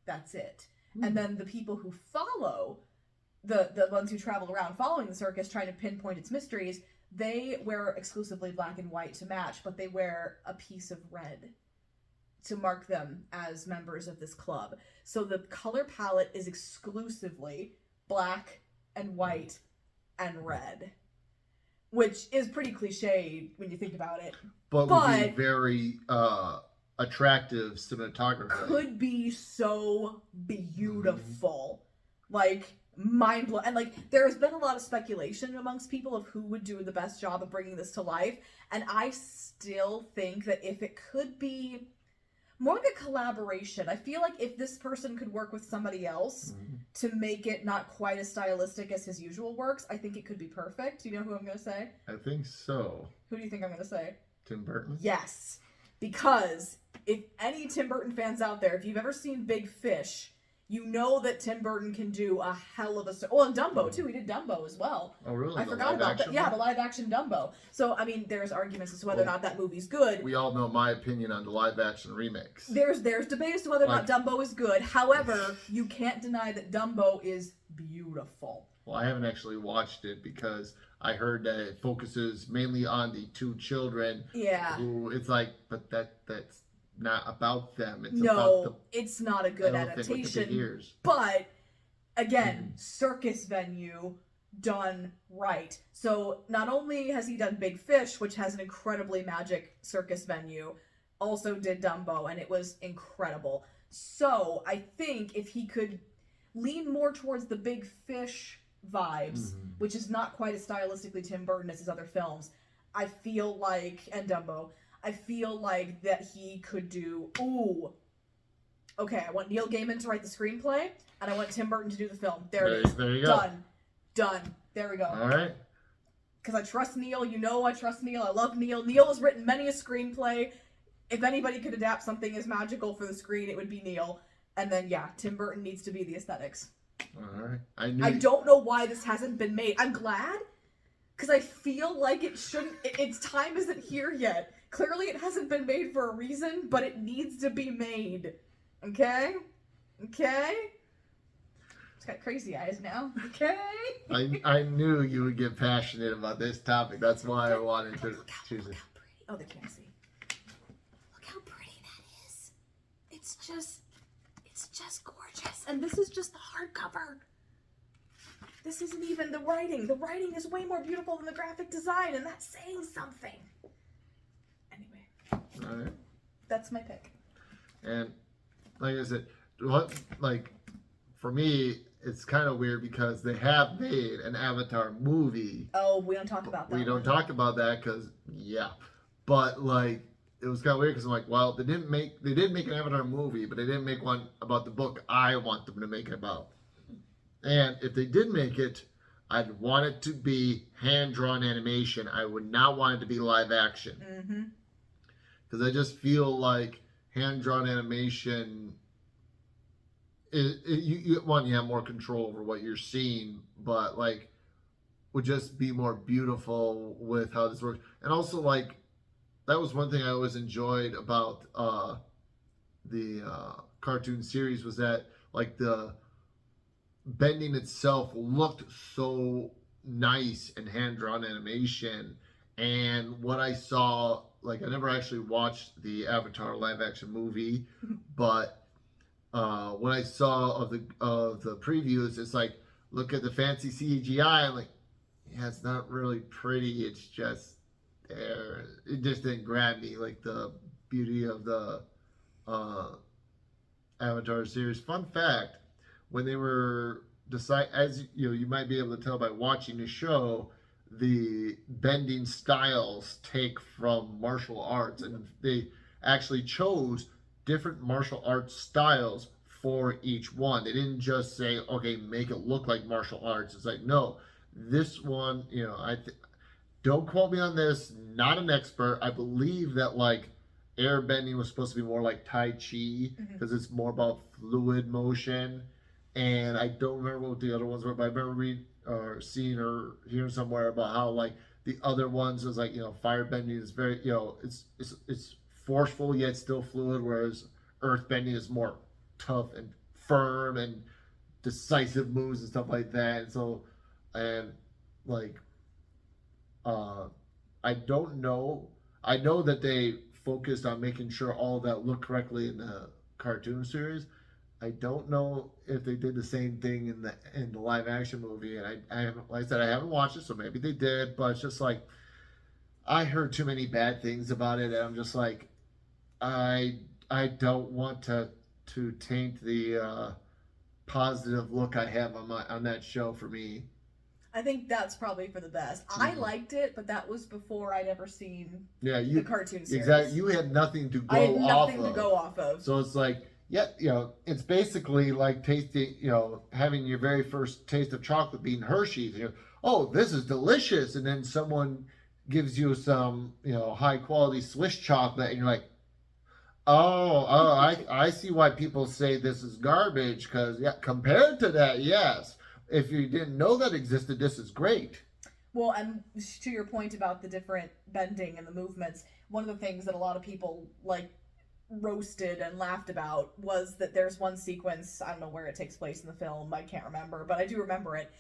That's it. And then the people who follow, the ones who travel around following the circus, trying to pinpoint its mysteries, they wear exclusively black and white to match, but they wear a piece of red to mark them as members of this club. So the color palette is exclusively black and white and red, which is pretty cliche when you think about it. But would be very attractive cinematography. Could be so beautiful. Like, mind-blowing. And like, there has been a lot of speculation amongst people of who would do the best job of bringing this to life. And I still think that if it could be, more like a collaboration. I feel like if this person could work with somebody else to make it not quite as stylistic as his usual works, I think it could be perfect. Do you know who I'm going to say? I think so. Who do you think I'm going to say? Tim Burton? Yes. Because if any Tim Burton fans out there, if you've ever seen Big Fish, you know that Tim Burton can do a hell of a... Well, and Dumbo, too. He did Dumbo as well. Oh, really? I forgot about that. Yeah, the live-action Dumbo. So, I mean, there's arguments as to whether or not that movie's good. We all know my opinion on the live-action remakes. There's debate as to whether or not Dumbo is good. However, you can't deny that Dumbo is beautiful. Well, I haven't actually watched it because I heard that it focuses mainly on the two children. Yeah. Who, it's like, but that's not about them. It's about it's not a good adaptation. But again, circus venue done right. So not only has he done Big Fish, which has an incredibly magic circus venue, also did Dumbo, and it was incredible. So I think if he could lean more towards the Big Fish vibes, which is not quite as stylistically Tim Burton as his other films, I feel like, and Dumbo, I feel like that he could do, okay, I want Neil Gaiman to write the screenplay, and I want Tim Burton to do the film. There it is. There you go. Done. There we go. All right. Because I trust Neil. You know I trust Neil. I love Neil. Neil has written many a screenplay. If anybody could adapt something as magical for the screen, it would be Neil. And then, yeah, Tim Burton needs to be the aesthetics. All right. I don't know why this hasn't been made. I'm glad, because I feel like it shouldn't... Its time isn't here yet. Clearly it hasn't been made for a reason, but it needs to be made. Okay? Okay? It's got crazy eyes now. Okay? I knew you would get passionate about this topic. That's why I wanted to choose it. Look how pretty. Oh, they can't see. Look how pretty that is. It's just gorgeous. And this is just the hardcover. This isn't even the writing. The writing is way more beautiful than the graphic design, and that's saying something. Anyway. All right. That's my pick. And like I said, for me, it's kind of weird because they have made an Avatar movie. Oh, we don't talk about that. We don't talk about that because, but like it was kind of weird because I'm like, well, they did make an Avatar movie, but they didn't make one about the book I want them to make it about. And if they did make it, I'd want it to be hand-drawn animation. I would not want it to be live action. Because I just feel like hand-drawn animation, you have more control over what you're seeing, but like would just be more beautiful with how this works. And also, like, that was one thing I always enjoyed about the cartoon series was that like the bending itself looked so nice in hand-drawn animation. And what I saw, like, I never actually watched the Avatar live-action movie, but what I saw of the previews, it's like, look at the fancy CGI. I'm like, yeah, it's not really pretty. It's just there. It just didn't grab me like the beauty of the Avatar series. Fun fact: when they were as you might be able to tell by watching the show, the bending styles take from martial arts, and they actually chose different martial arts styles for each one. They didn't just say, okay, make it look like martial arts. It's like, no, this one, don't quote me on this, not an expert. I believe that like air bending was supposed to be more like Tai Chi because it's more about fluid motion. And I don't remember what the other ones were, but I remember reading or seeing or hearing somewhere about how like the other ones was like, fire bending is very, it's forceful yet still fluid, whereas earth bending is more tough and firm and decisive moves and stuff like that. And so, I don't know. I know that they focused on making sure all of that looked correctly in the cartoon series. I don't know if they did the same thing in the live action movie, and I haven't, like I said, I haven't watched it, so maybe they did. But it's just like I heard too many bad things about it, and I'm just like, I don't want to taint the positive look I have on that show for me. I think that's probably for the best. I liked it, but that was before I'd ever seen the cartoon series. Exactly. You had nothing to go I had off nothing of. to go off of. So it's like, yeah, it's basically like tasting, having your very first taste of chocolate being Hershey's. Oh, this is delicious. And then someone gives you some, high quality Swiss chocolate, and you're like, I see why people say this is garbage, because compared to that, yes. If you didn't know that existed, this is great. Well, and to your point about the different bending and the movements, one of the things that a lot of people roasted and laughed about was that there's one sequence, I don't know where it takes place in the film, I can't remember, but I do remember it.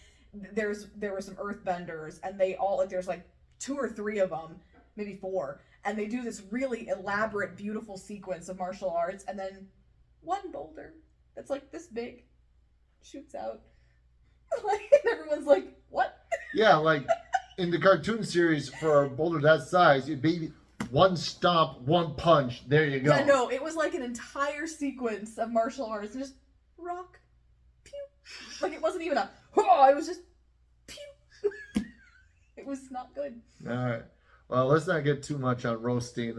There were some earthbenders, and they all, there's 2 or 3 of them, maybe 4, and they do this really elaborate, beautiful sequence of martial arts, and then one boulder that's this big shoots out. And everyone's like, what? Yeah, in the cartoon series, for a boulder that size, it'd be one stomp, one punch, there you go. Yeah, no, it was an entire sequence of martial arts, just rock, pew. It wasn't even it was just pew. It was not good. All right. Well, let's not get too much on roasting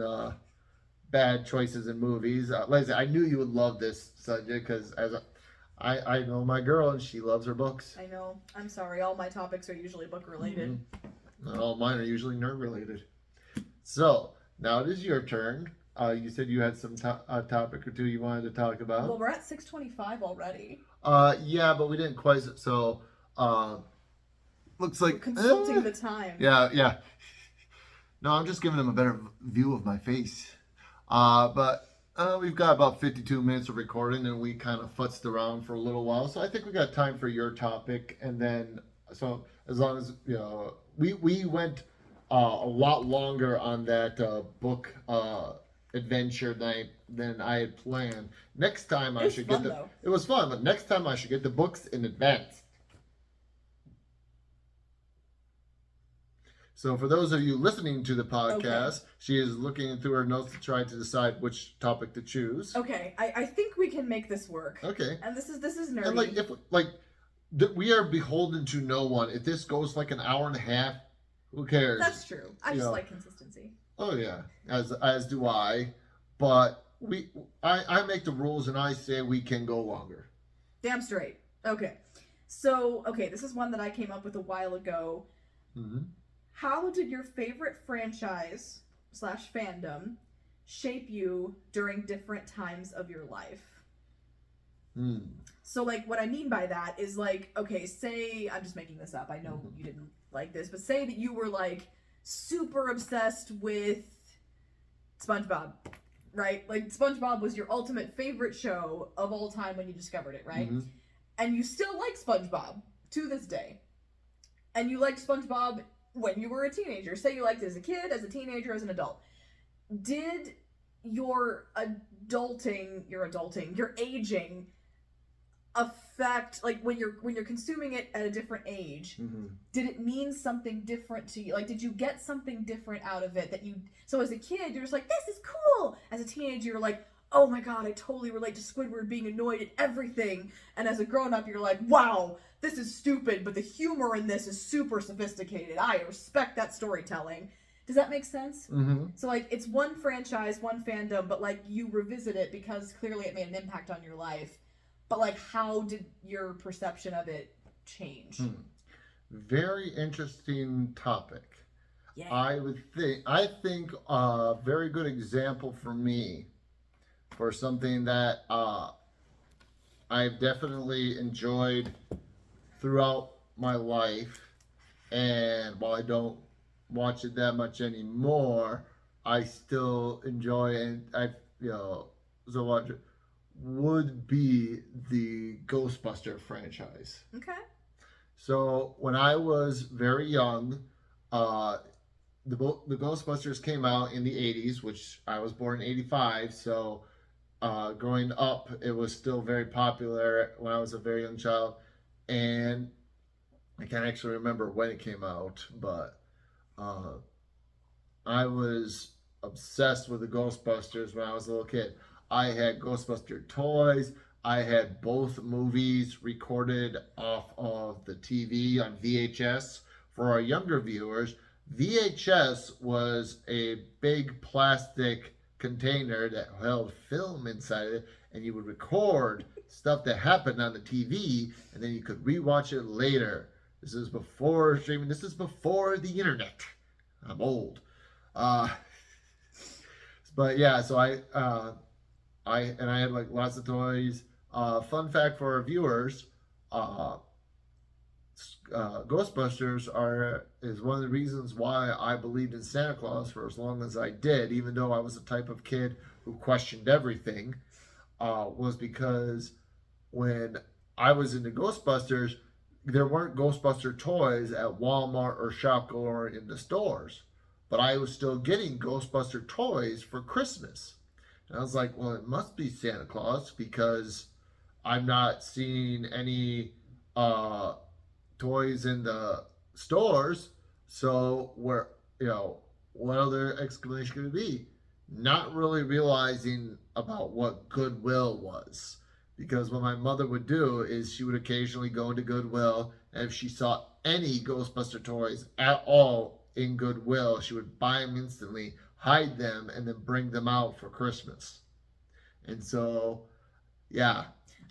bad choices in movies. Leslie, I knew you would love this subject, because I know my girl, and she loves her books. I know. I'm sorry. All my topics are usually book related. Mm-hmm. All mine are usually nerd related. So now it is your turn. You said you had some topic or two you wanted to talk about. Well, we're at 6:25 already. Yeah, but we didn't quite. So, looks like we're consulting the time. Yeah. No, I'm just giving them a better view of my face. But we've got about 52 minutes of recording, and we kind of futzed around for a little while. So I think we got time for your topic, and then so as long as we went a lot longer on that book adventure than I had planned. Next time I should get the. It was fun, but next time I should get the books in advance. So for those of you listening to the podcast, she is looking through her notes to try to decide which topic to choose. Okay, I think we can make this work. Okay. And this is nerdy. And we are beholden to no one. If this goes an hour and a half, who cares? That's true. I just like consistency. Oh yeah, as do I. But I make the rules, and I say we can go longer. Damn straight. Okay. So this is one that I came up with a while ago. Mm-hmm. How did your favorite franchise / fandom shape you during different times of your life? So what I mean by that is say, I'm just making this up, I know you didn't like this, but say that you were super obsessed with SpongeBob, right? SpongeBob was your ultimate favorite show of all time when you discovered it, right? Mm-hmm. And you still like SpongeBob to this day. And you liked SpongeBob when you were a teenager. Say you liked it as a kid, as a teenager, as an adult. Did your aging affect when you're consuming it at a different age? Mm-hmm. Did it mean something different to you? Did you get something different out of it so as a kid you're just this is cool. As a teenager you're oh my god, I totally relate to Squidward being annoyed at everything. And as a grown-up you're wow, this is stupid, but the humor in this is super sophisticated. I respect that storytelling. Does that make sense? Mm-hmm. So it's one franchise, one fandom, but you revisit it because clearly it made an impact on your life. But how did your perception of it change? Very interesting topic. Yeah. I think a very good example for me for something that I've definitely enjoyed throughout my life, and while I don't watch it that much anymore, I still enjoy it, and so watch it, would be the Ghostbuster franchise. Okay. So when I was very young, the Ghostbusters came out in the 80s, which I was born in 85, so growing up, it was still very popular when I was a very young child. And I can't actually remember when it came out, but I was obsessed with the Ghostbusters when I was a little kid. I had Ghostbuster toys. I had both movies recorded off of the TV on VHS. For our younger viewers, VHS was a big plastic container that held film inside of it, and you would record stuff that happened on the TV, and then you could rewatch it later. This is before streaming. This is before the internet. I'm old. Uh, but yeah, so I had like lots of toys. Fun fact for our viewers: Ghostbusters is one of the reasons why I believed in Santa Claus for as long as I did, even though I was the type of kid who questioned everything. Was because when I was into Ghostbusters, there weren't Ghostbuster toys at Walmart or Shopko or in the stores, but I was still getting Ghostbuster toys for Christmas. And I was like, well, it must be Santa Claus because I'm not seeing any toys in the stores. So what other explanation could it be? Not really realizing about what Goodwill was. Because what my mother would do is she would occasionally go into Goodwill, and if she saw any Ghostbuster toys at all in Goodwill, she would buy them instantly, hide them, and then bring them out for Christmas. And so, yeah.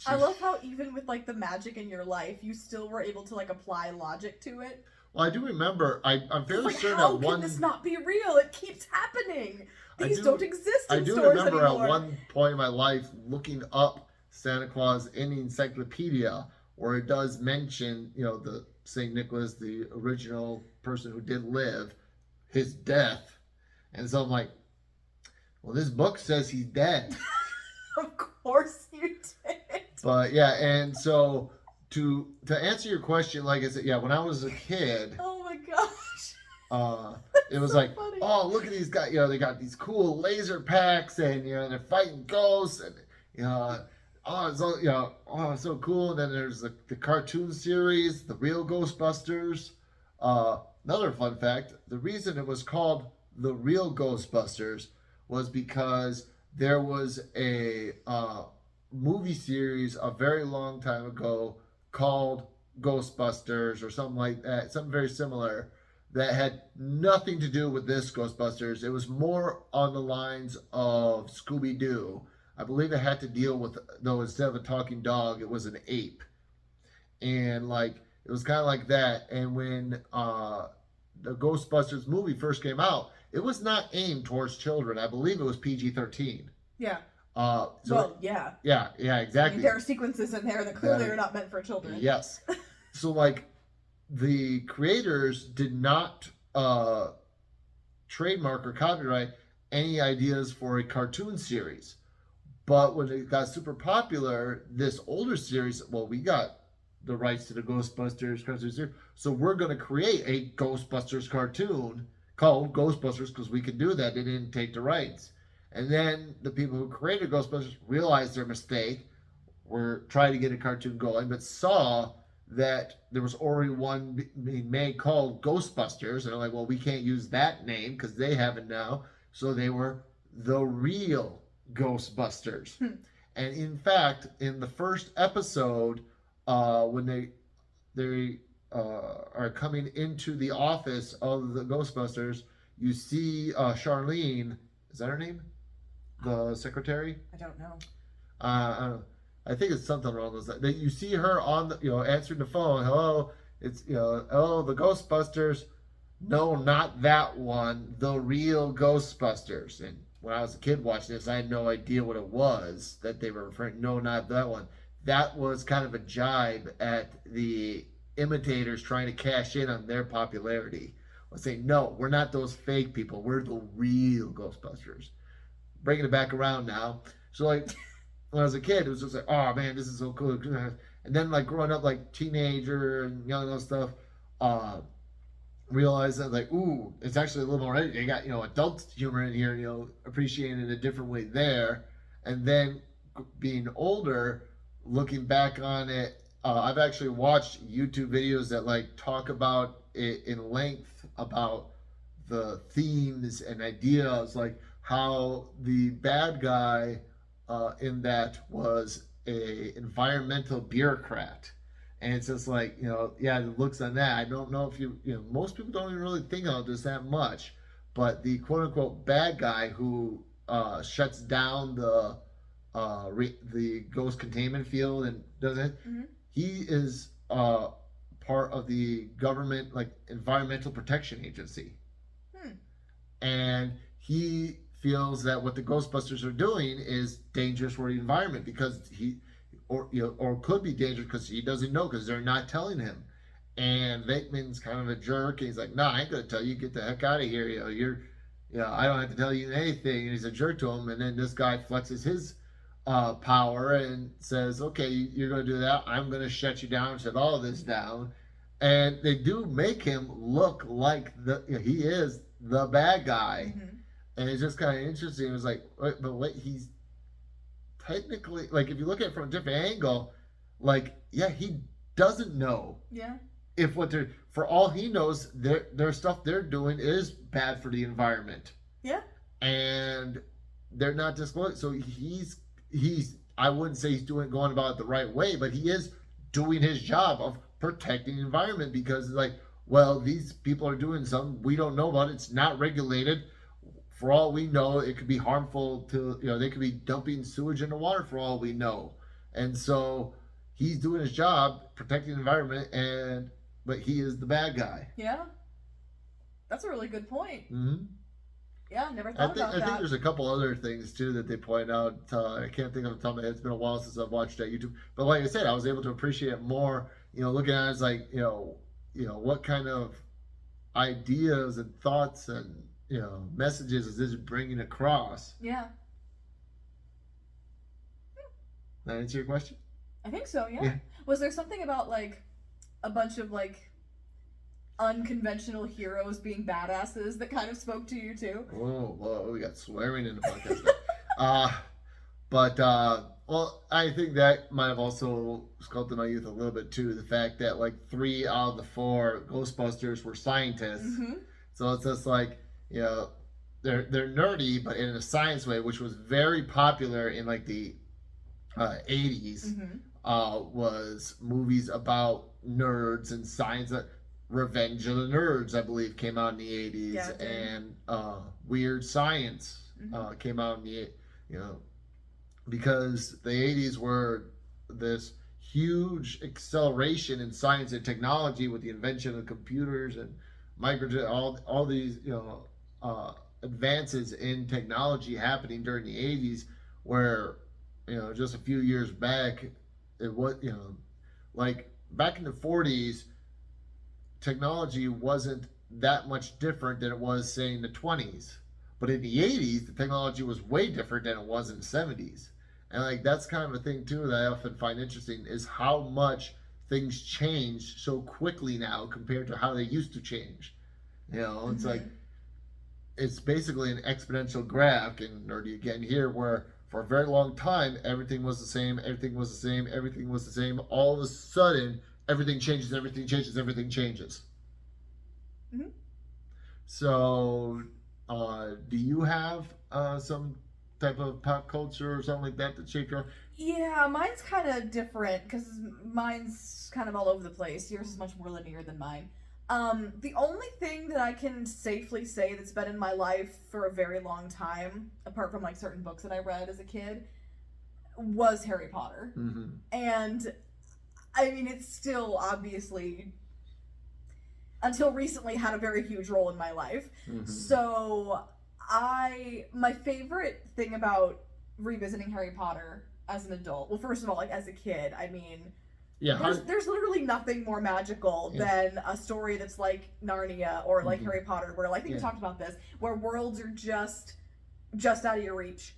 I love how even with like the magic in your life, you still were able to like apply logic to it. Well, I do remember, I'm fairly certain how at one... can this not be real? It keeps happening. These don't exist in stores anymore. I do remember at one point in my life looking up Santa Claus in the encyclopedia, where it does mention, the St. Nicholas, the original person who did live, his death. And so I'm like, well, this book says he's dead. Of course you did. But yeah, and so to answer your question, like I said, yeah, when I was a kid, oh my gosh, it was so like, funny. Oh, look at these guys, they got these cool laser packs, and they're fighting ghosts, and it's so cool. And then there's the cartoon series, The Real Ghostbusters. Another fun fact: the reason it was called The Real Ghostbusters was because there was a movie series a very long time ago called Ghostbusters or something like that, something very similar, that had nothing to do with this Ghostbusters. It was more on the lines of Scooby-Doo. I believe it had to deal with, though, instead of a talking dog, it was an ape. And it was kind of like that. And when the Ghostbusters movie first came out, it was not aimed towards children. I believe it was PG-13. Yeah. Yeah. Yeah, exactly. I mean, there are sequences in there that clearly are not meant for children. Yes. So, the creators did not trademark or copyright any ideas for a cartoon series. But when it got super popular, this older series, well, we got the rights to the Ghostbusters cartoon series, so we're going to create a Ghostbusters cartoon called Ghostbusters because we could do that. They didn't take the rights. And then the people who created Ghostbusters realized their mistake, were trying to get a cartoon going, but saw that there was already one being made called Ghostbusters. And they're like, well, we can't use that name because they have it now. So they were The Real Ghostbusters. And in fact, in the first episode, when they are coming into the office of the Ghostbusters, you see Charlene. Is that her name? The secretary? I don't know. I don't know. I think it's something along those lines. You see her on the, answering the phone. Hello, it's hello, the Ghostbusters. No, not that one. The Real Ghostbusters. And when I was a kid watching this, I had no idea what it was that they were referring. No, not that one. That was kind of a jibe at the imitators trying to cash in on their popularity. I was saying, no, we're not those fake people. We're the real Ghostbusters. Bringing it back around now. So when I was a kid, it was just like, oh man, this is so cool. And then growing up teenager and young and stuff, realized that ooh, it's actually a little more, they got, adult humor in here, appreciating it a different way there. And then being older, looking back on it, I've actually watched YouTube videos that talk about it in length about the themes and ideas, how the bad guy in that was a environmental bureaucrat. And it's just like, yeah, the looks on that. I don't know if most people don't even really think of this that much, but the quote unquote bad guy who shuts down the ghost containment field and does it, he is part of the government, like, environmental protection agency. And he feels that what the Ghostbusters are doing is dangerous for the environment because or could be dangerous because he doesn't know because they're not telling him. And Venkman's kind of a jerk. And he's like, "Nah, I ain't gonna tell you. Get the heck out of here. I don't have to tell you anything." And he's a jerk to him. And then this guy flexes his power and says, "Okay, you're gonna do that. I'm gonna shut you down, shut all of this down." And they do make him look like he is the bad guy. And it's just kind of interesting. It was like, wait, he's technically, like, if you look at it from a different angle, like, yeah, he doesn't know. Yeah. If for all he knows, their stuff they're doing is bad for the environment. Yeah. And they're not disclosing. So he's I wouldn't say he's going about it the right way, but he is doing his job of protecting the environment because, like, well, these people are doing something we don't know about. It's not regulated. For all we know, it could be harmful to, they could be dumping sewage in the water for all we know. And so he's doing his job, protecting the environment, but he is the bad guy. Yeah. That's a really good point. Mm-hmm. Yeah, never thought about that. I think there's a couple other things, too, that they point out. I can't think of the top of my head. It's been a while since I've watched that YouTube. But like I said, I was able to appreciate it more, looking at it as like, what kind of ideas and thoughts and, messages is this bringing across? Yeah. That answer your question? I think so, yeah. Was there something about, like, a bunch of, like, unconventional heroes being badasses that kind of spoke to you, too? Oh, well, we got swearing in the podcast. Well, I think that might have also sculpted my youth a little bit, too. The fact that, like, 3 out of the 4 Ghostbusters were scientists. So it's just like, they're nerdy, but in a science way, which was very popular in, like, the 80s. Was movies about nerds and science. Revenge of the Nerds, I believe, came out in the 80s. Yeah, and Weird Science came out in the, because the 80s were this huge acceleration in science and technology with the invention of computers and microchip, all these, advances in technology happening during the 80s, where, just a few years back, it was, like back in the 40s, technology wasn't that much different than it was, say, in the 20s. But in the 80s, the technology was way different than it was in the 70s. And, like, that's kind of a thing, too, that I often find interesting, is how much things change so quickly now compared to how they used to change. It's like, it's basically an exponential graph, and nerdy again here, where for a very long time, everything was the same, everything was the same, everything was the same. All of a sudden, everything changes, everything changes, everything changes. So, do you have some type of pop culture or something like that shaped your... Yeah, mine's kind of different, because mine's kind of all over the place. Yours is much more linear than mine. The only thing that I can safely say that's been in my life for a very long time, apart from, like, certain books that I read as a kid, was Harry Potter. And I mean, it's still obviously, until recently, had a very huge role in my life. So my favorite thing about revisiting Harry Potter as an adult, well, first of all, like, as a kid, I mean, there's literally nothing more magical than a story that's like Narnia or like Harry Potter, where, like, I think we talked about this, where worlds are just out of your reach.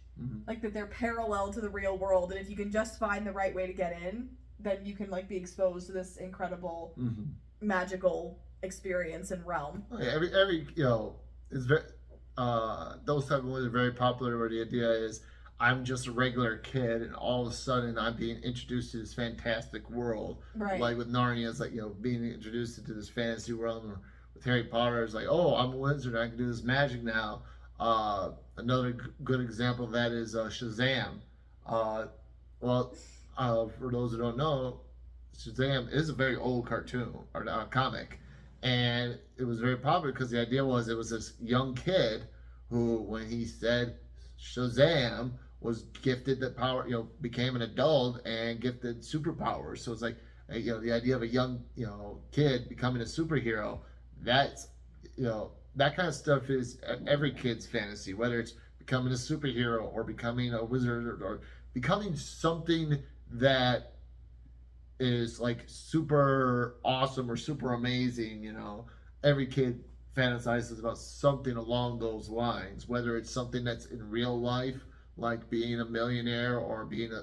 Like, that they're parallel to the real world, and if you can just find the right way to get in, then you can, like, be exposed to this incredible magical experience and realm. Every is very those type of movies are very popular, where the idea is I'm just a regular kid, and all of a sudden I'm being introduced to this fantastic world. Right. Like with Narnia, it's like, being introduced into this fantasy realm. Or with Harry Potter, it's like, oh, I'm a wizard, I can do this magic now. Another good example of that is Shazam. Well, for those who don't know, Shazam is a very old cartoon or comic, and it was very popular because the idea was it was this young kid who, when he said Shazam, was gifted the power, became an adult and gifted superpowers. So it's like, the idea of a young, kid becoming a superhero. That's, that kind of stuff is every kid's fantasy, whether it's becoming a superhero or becoming a wizard or becoming something that is like super awesome or super amazing. Every kid fantasizes about something along those lines, whether it's something that's in real life, like being a millionaire, or being a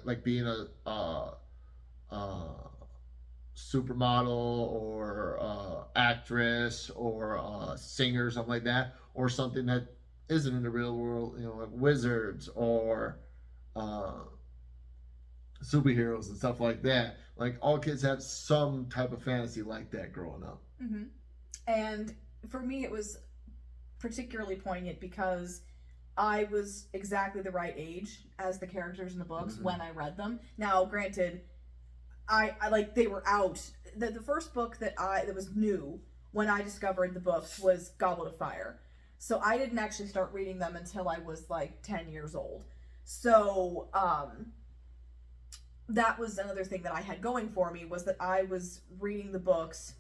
supermodel or actress or singer, something like that, or something that isn't in the real world, like wizards or superheroes and stuff like that. Like, all kids have some type of fantasy like that growing up. Mm-hmm. And for me, it was particularly poignant because I was exactly the right age as the characters in the books when I read them. Now, granted, I like, they were out. The first book that was new when I discovered the books was Goblet of Fire. So I didn't actually start reading them until I was like 10 years old. So that was another thing that I had going for me, was that I was reading the books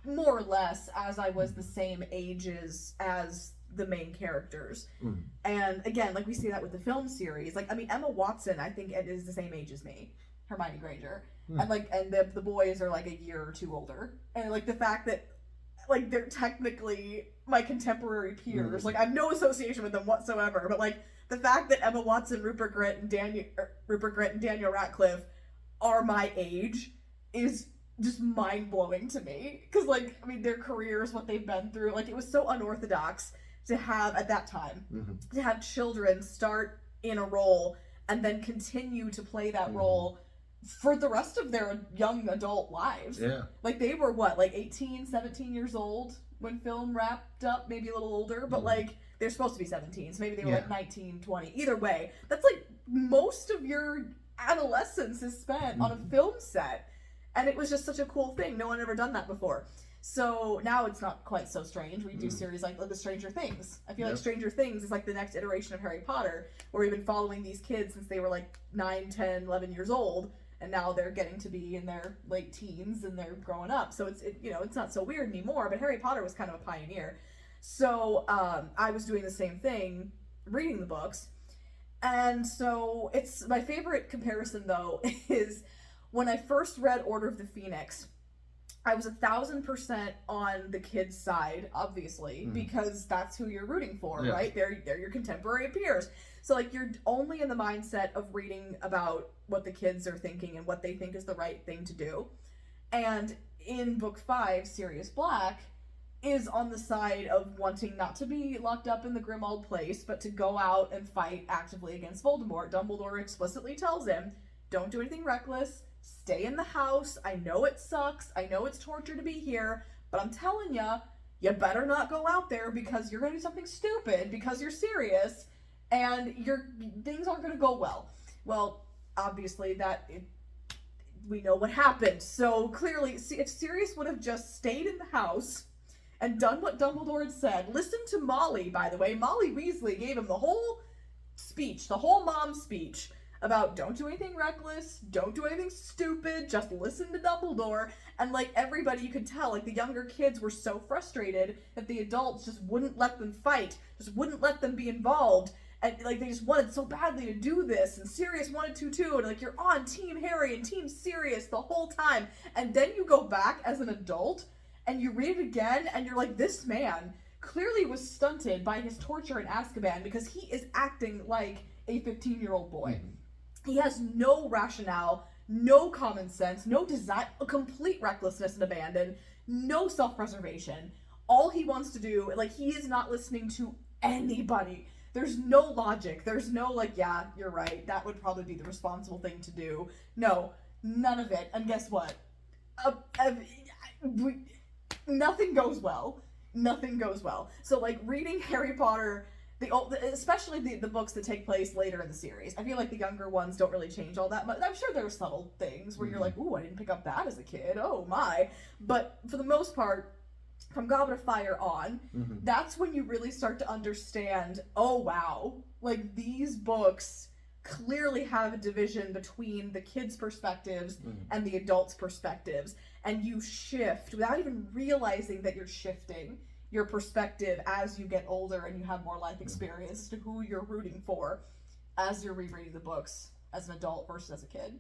more or less as I was the same ages as the main characters. And again, like, we see that with the film series. Like, I mean, Emma Watson, I think, it is the same age as me, Hermione Granger. And the boys are like a year or two older. And like, the fact that, like, they're technically my contemporary peers. Like, I have no association with them whatsoever, but like, the fact that Emma Watson, Rupert Grint, and Daniel Radcliffe are my age is just mind-blowing to me. Because, like, I mean, their careers, what they've been through, like, it was so unorthodox to have, at that time, to have children start in a role and then continue to play that role for the rest of their young adult lives. Yeah. Like, they were, what, like 18, 17 years old when film wrapped up, maybe a little older, but like, they're supposed to be 17, so maybe they were like 19, 20. Either way, that's like most of your adolescence is spent on a film set. And it was just such a cool thing. No one had ever done that before. So now it's not quite so strange. We do series like the Stranger Things. I feel like Stranger Things is like the next iteration of Harry Potter, where we've been following these kids since they were like 9, 10, 11 years old. And now they're getting to be in their late teens and they're growing up. So it's not so weird anymore, but Harry Potter was kind of a pioneer. So I was doing the same thing, reading the books. And so it's my favorite comparison, though, is when I first read Order of the Phoenix, I was 1,000% on the kids' side, obviously, because that's who you're rooting for, right? They're your contemporary peers. So, like, you're only in the mindset of reading about what the kids are thinking and what they think is the right thing to do. And in book 5, Sirius Black is on the side of wanting not to be locked up in the Grimmauld place, but to go out and fight actively against Voldemort. Dumbledore explicitly tells him, don't do anything reckless, stay in the house, I know it sucks, I know it's torture to be here, but I'm telling ya, you better not go out there because you're going to do something stupid because you're serious, and things aren't going to go well. Well, obviously we know what happened. So clearly, if Sirius would have just stayed in the house and done what Dumbledore had said, listen to Molly, by the way. Molly Weasley gave him the whole speech, the whole mom speech about don't do anything reckless, don't do anything stupid, just listen to Dumbledore. And like, everybody, you could tell, like, the younger kids were so frustrated that the adults just wouldn't let them fight, just wouldn't let them be involved. And like, they just wanted so badly to do this, and Sirius wanted to too, and like, you're on Team Harry and Team Sirius the whole time. And then you go back as an adult and you read it again and you're like, this man clearly was stunted by his torture in Azkaban because he is acting like a 15-year-old boy. He has no rationale, no common sense, no design, complete recklessness and abandon, no self-preservation. All he wants to do, like, he is not listening to anybody. There's no logic. There's no, like, yeah, you're right, that would probably be the responsible thing to do. No, none of it. And guess what? Nothing goes well. Nothing goes well. So, like, reading Harry Potter especially the books that take place later in the series. I feel like the younger ones don't really change all that much. I'm sure there are subtle things where you're like, ooh, I didn't pick up that as a kid. Oh my. But for the most part, from Goblet of Fire on, that's when you really start to understand, oh wow, like these books clearly have a division between the kids' perspectives and the adults' perspectives. And you shift without even realizing that you're shifting your perspective as you get older and you have more life experience as to who you're rooting for as you're rereading the books as an adult versus as a kid.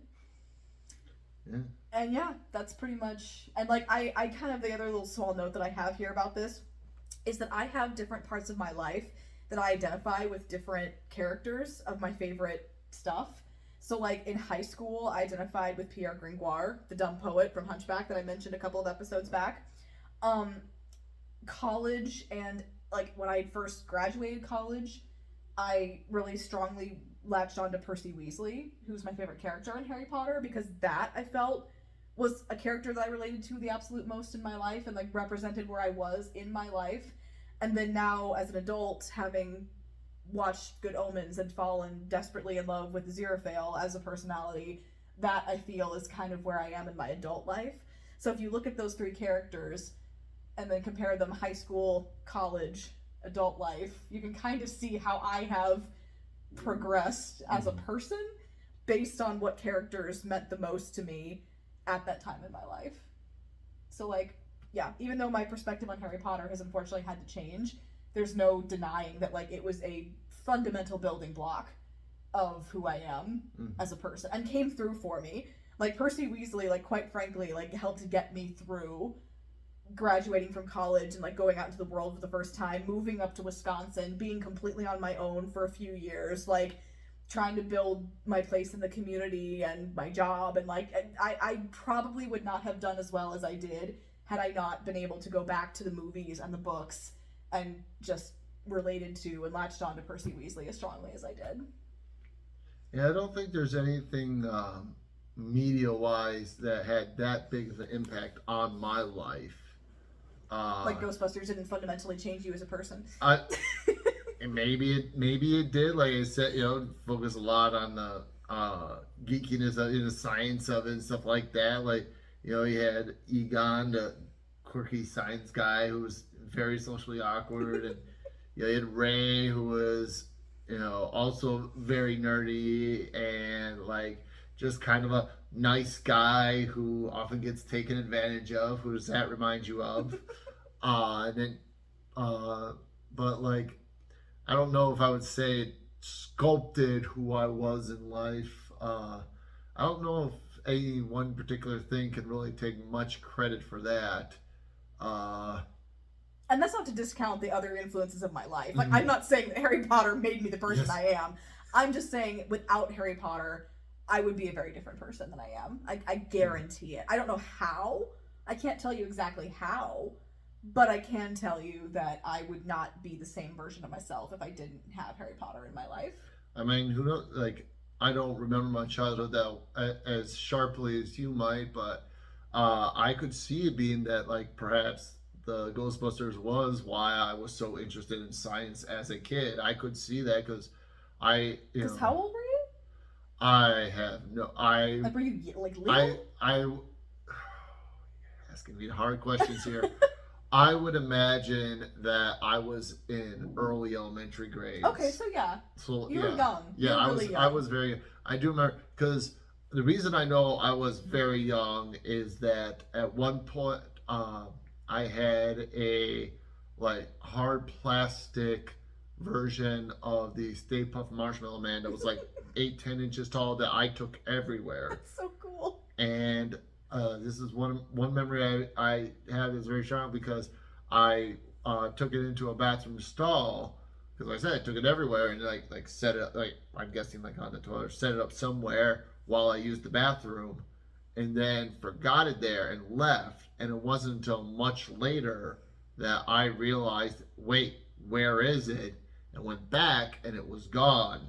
Yeah. And yeah, that's pretty much, and like I kind of, the other little small note that I have here about this is that I have different parts of my life that I identify with different characters of my favorite stuff. So like in high school, I identified with Pierre Gringoire, the dumb poet from Hunchback that I mentioned a couple of episodes back. College, and like when I first graduated college, I really strongly latched on to Percy Weasley, who's my favorite character in Harry Potter, because that I felt was a character that I related to the absolute most in my life and like represented where I was in my life. And then now as an adult, having watched Good Omens and fallen desperately in love with Aziraphale as a personality, that I feel is kind of where I am in my adult life. So if you look at those three characters and then compare them high school, college, adult life, you can kind of see how I have progressed as a person based on what characters meant the most to me at that time in my life. So like, yeah, even though my perspective on Harry Potter has unfortunately had to change, there's no denying that like it was a fundamental building block of who I am as a person and came through for me. Like Percy Weasley, like quite frankly, like helped get me through graduating from college and like going out into the world for the first time, moving up to Wisconsin, being completely on my own for a few years, like trying to build my place in the community and my job. And like I probably would not have done as well as I did had I not been able to go back to the movies and the books and just related to and latched on to Percy Weasley as strongly as I did. Yeah, I don't think there's anything media-wise that had that big of an impact on my life. Like Ghostbusters didn't fundamentally change you as a person. Maybe it did. Like I said, focus a lot on the geekiness of the science of it and stuff like that. Like, you had Egon, the quirky science guy who was very socially awkward, and you had Ray, who was also very nerdy and like just kind of a nice guy who often gets taken advantage of. Who does that remind you of? But like, I don't know if I would say it sculpted who I was in life. I don't know if any one particular thing can really take much credit for that. And that's not to discount the other influences of my life. Like, I'm not saying that Harry Potter made me the person I am. I'm just saying without Harry Potter, I would be a very different person than I am. I guarantee it. I don't know how. I can't tell you exactly how, but I can tell you that I would not be the same version of myself if I didn't have Harry Potter in my life. I mean, who knows? Like, I don't remember my childhood that as sharply as you might, but I could see it being that, like, perhaps the Ghostbusters was why I was so interested in science as a kid. I could see that because Because how old were you? I have no. Like, were you like little? Asking me hard questions here. I would imagine that I was in early elementary grades. Okay, so yeah. So you were young. Yeah, I was. I was very. I do remember because the reason I know I was very young is that at one point I had a like hard plastic version of the Stay Puft Marshmallow Man that was like 8-10 inches tall that I took everywhere. That's so cool. And this is one memory I have is very strong because I took it into a bathroom stall because like I said I took it everywhere and like set it up, like I'm guessing like on the toilet, set it up somewhere while I used the bathroom, and then forgot it there and left. And it wasn't until much later that I realized, wait, where is it? And went back and it was gone.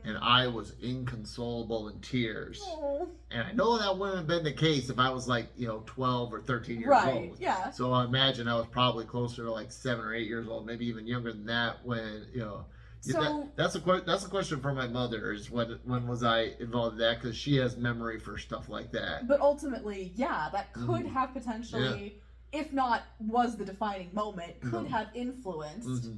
And I was inconsolable in tears. Aww. And I know that wouldn't have been the case if I was like, 12 or 13 years old. Right, yeah. So I imagine I was probably closer to like 7 or 8 years old, maybe even younger than that when, So that's a question for my mother. Is when was I involved in that? Because she has memory for stuff like that. But ultimately, yeah, that could have potentially, if not was the defining moment, could have influenced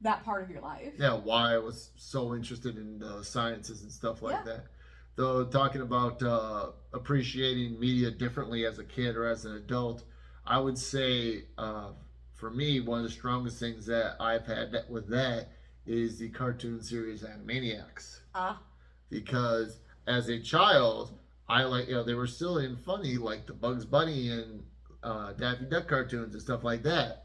that part of your life. Yeah, why I was so interested in sciences and stuff like that. Though talking about appreciating media differently as a kid or as an adult, I would say for me, one of the strongest things that I've had with that is the cartoon series Animaniacs. Because as a child, I they were silly and funny, like the Bugs Bunny and Daffy Duck cartoons and stuff like that.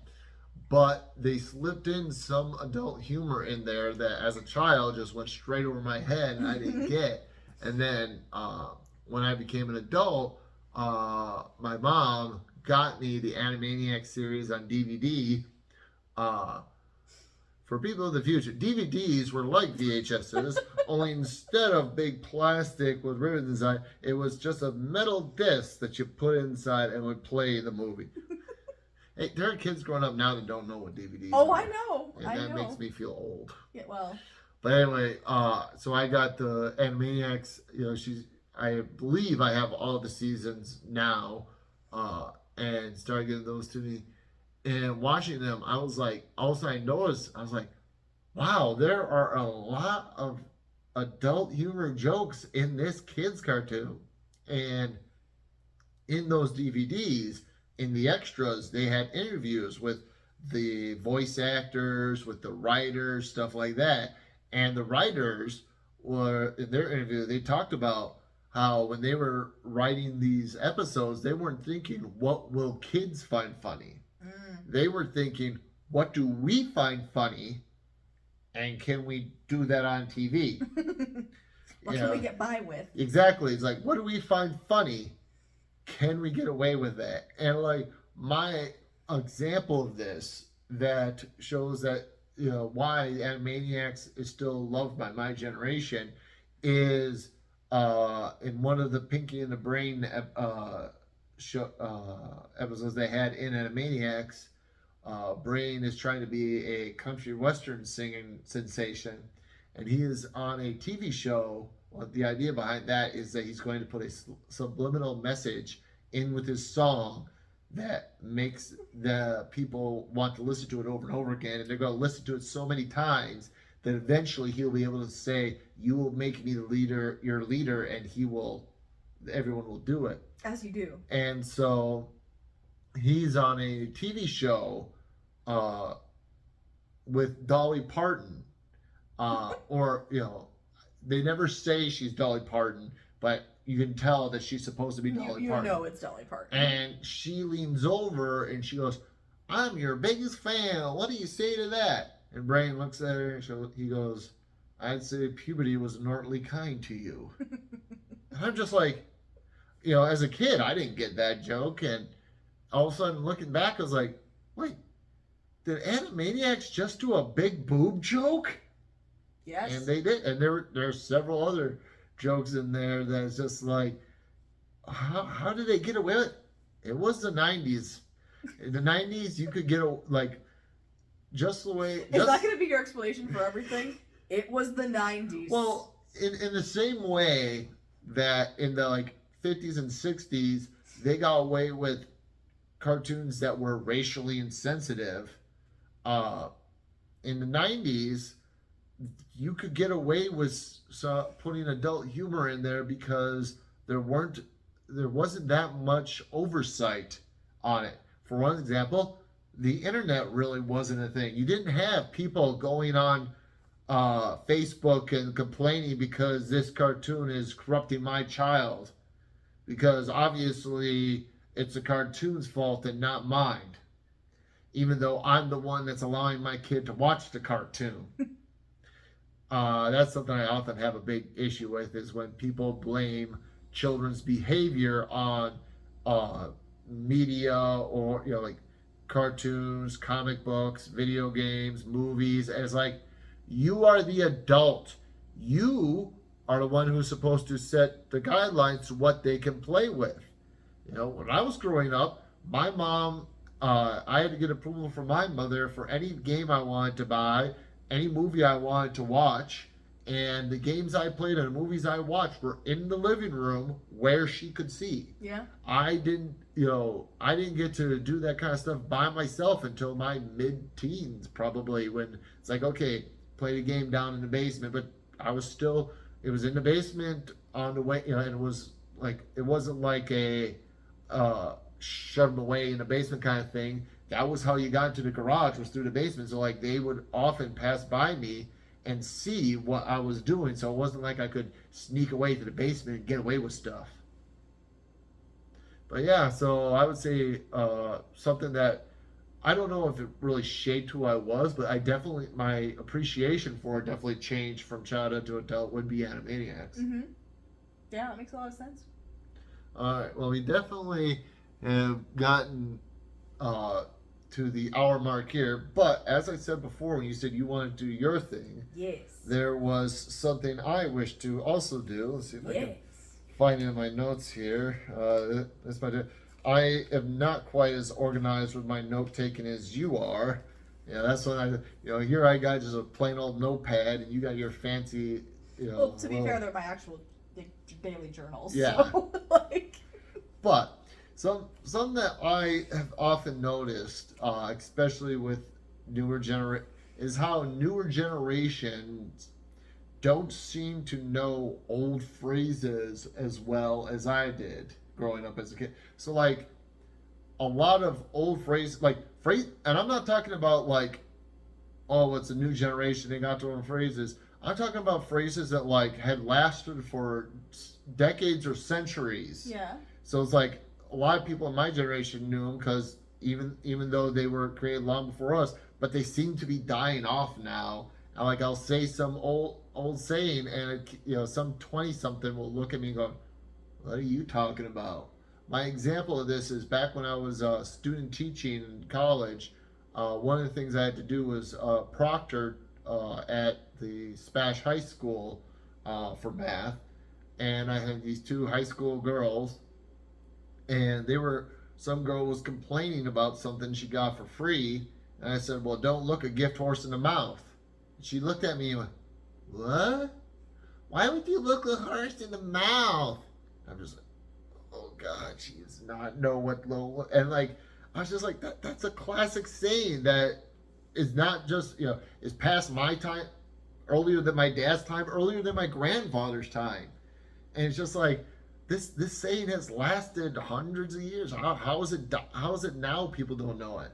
But they slipped in some adult humor in there that as a child just went straight over my head and I didn't get. And then when I became an adult, my mom got me the Animaniacs series on DVD. For people of the future, DVDs were like VHSs, only instead of big plastic with ribbons inside, it was just a metal disc that you put inside and would play the movie. Hey, there are kids growing up now that don't know what DVDs are. Oh, I know. And that makes me feel old. Yeah, well. But anyway, so I got the Animaniacs. I believe I have all the seasons now, and started getting those to me. And watching them, I was like, also I noticed, I was like, wow, there are a lot of adult humor jokes in this kids cartoon. And in those DVDs, in the extras, they had interviews with the voice actors, with the writers, stuff like that. And the writers were, in their interview, they talked about how when they were writing these episodes, they weren't thinking, what will kids find funny? They were thinking, what do we find funny? And can we do that on TV? What can we get by with? Exactly. It's like, what do we find funny? Can we get away with that? And like my example of this that shows that why Animaniacs is still loved by my generation is in one of the Pinky and the Brain episodes they had in Animaniacs. Brain is trying to be a country western singing sensation, and he is on a TV show. Well, the idea behind that is that he's going to put a subliminal message in with his song that makes the people want to listen to it over and over again, and they're going to listen to it so many times that eventually he'll be able to say, "You will make me the leader, your leader," and everyone will do it. As you do. And so he's on a TV show with Dolly Parton, they never say she's Dolly Parton, but you can tell that she's supposed to be Dolly Parton. You know it's Dolly Parton. And she leans over and she goes, "I'm your biggest fan. What do you say to that?" And Brain looks at her and he goes, "I'd say puberty was inortantly kind to you." And I'm just like, as a kid, I didn't get that joke. And all of a sudden, looking back, I was like, wait, did Animaniacs just do a big boob joke? Yes. And they did. And there's several other jokes in there that's just like, how did they get away with it? It was the 90s. In the 90s, you could get just the way... Is that going to be your explanation for everything? It was the 90s. Well, in the same way that in the 50s and 60s, they got away with cartoons that were racially insensitive. In the 90s, you could get away with putting adult humor in there because there wasn't that much oversight on it. For one example, the internet really wasn't a thing. You didn't have people going on Facebook and complaining because this cartoon is corrupting my child, because obviously it's the cartoon's fault and not mine, even though I'm the one that's allowing my kid to watch the cartoon. That's something I often have a big issue with, is when people blame children's behavior on media or cartoons, comic books, video games, movies. And it's like, you are the adult. You are the one who's supposed to set the guidelines to what they can play with. When I was growing up, my mom, I had to get approval from my mother for any game I wanted to buy, any movie I wanted to watch. And the games I played and the movies I watched were in the living room where she could see. Yeah. I didn't get to do that kind of stuff by myself until my mid-teens, probably, when it's like, okay, play the game down in the basement, but it was in the basement on the way, and it was like, it wasn't like a shove them away in the basement kind of thing. That was how you got into the garage, was through the basement. So like, they would often pass by me and see what I was doing, so it wasn't like I could sneak away to the basement and get away with stuff. But yeah, so I would say something that I don't know if it really shaped who I was, but my appreciation for it definitely changed from childhood to adult would be Animaniacs. Mm-hmm. Yeah, that makes a lot of sense. All right, well, we definitely have gotten to the hour mark here, but as I said before, when you said you wanted to do your thing, yes, there was something I wish to also do. Let's see if I can find it in my notes here. I am not quite as organized with my note taking as you are. Yeah, that's when here I got just a plain old notepad, and you got your fancy, Well, to be fair, they're my actual daily journals. Yeah. So, like. But something that I have often noticed, especially with is how newer generations don't seem to know old phrases as well as I did growing up as a kid. So like a lot of old phrases, and I'm not talking about like, oh, it's a new generation, they got their own phrases. I'm talking about phrases that like had lasted for decades or centuries. Yeah. So it's like a lot of people in my generation knew them because even though they were created long before us, but they seem to be dying off now. And like I'll say some old saying, and some 20-something will look at me and go, "What are you talking about?" My example of this is back when I was student teaching in college. One of the things I had to do was proctor at the Spash High School for math, and I had these two high school girls, and some girl was complaining about something she got for free, and I said, "Well, don't look a gift horse in the mouth." She looked at me and went, "What? Why would you look a horse in the mouth?" I'm just like, oh God, she does not know what low. And like, I was just like, that's a classic saying that is not just, is past my time, earlier than my dad's time, earlier than my grandfather's time. And it's just like, this saying has lasted hundreds of years. How is it now people don't know it?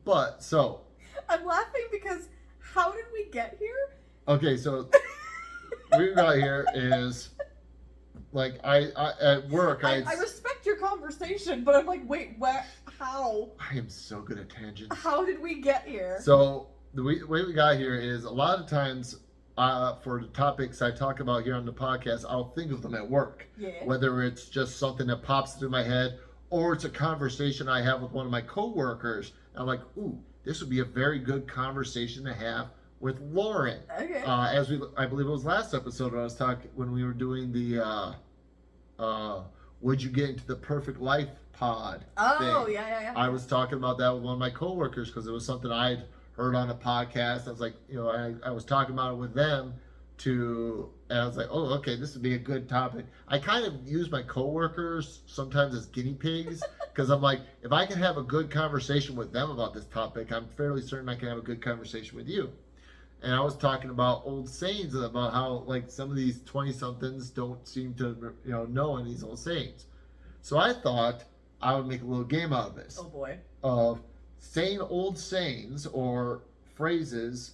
But so. I'm laughing because how did we get here? Okay, so we got here is like I at work I respect your conversation, but I'm like, wait, how? I am so good at tangents. How did we get here? So the way we got here is a lot of times for the topics I talk about here on the podcast, I'll think of them at work. Yeah. Whether it's just something that pops through my head or it's a conversation I have with one of my coworkers. And I'm like, ooh, this would be a very good conversation to have with Lauren. Okay. I believe it was last episode I was talking when we were doing the would you get into the perfect life pod thing. Yeah. I was talking about that with one of my coworkers because it was something I'd heard on a podcast. I was like, I was talking about it with them and I was like, oh, okay, this would be a good topic. I kind of use my coworkers sometimes as guinea pigs because I'm like, if I can have a good conversation with them about this topic, I'm fairly certain I can have a good conversation with you. And I was talking about old sayings about how like some of these 20-somethings don't seem to know any of these old sayings. So I thought I would make a little game out of this. Oh boy. Of saying old sayings or phrases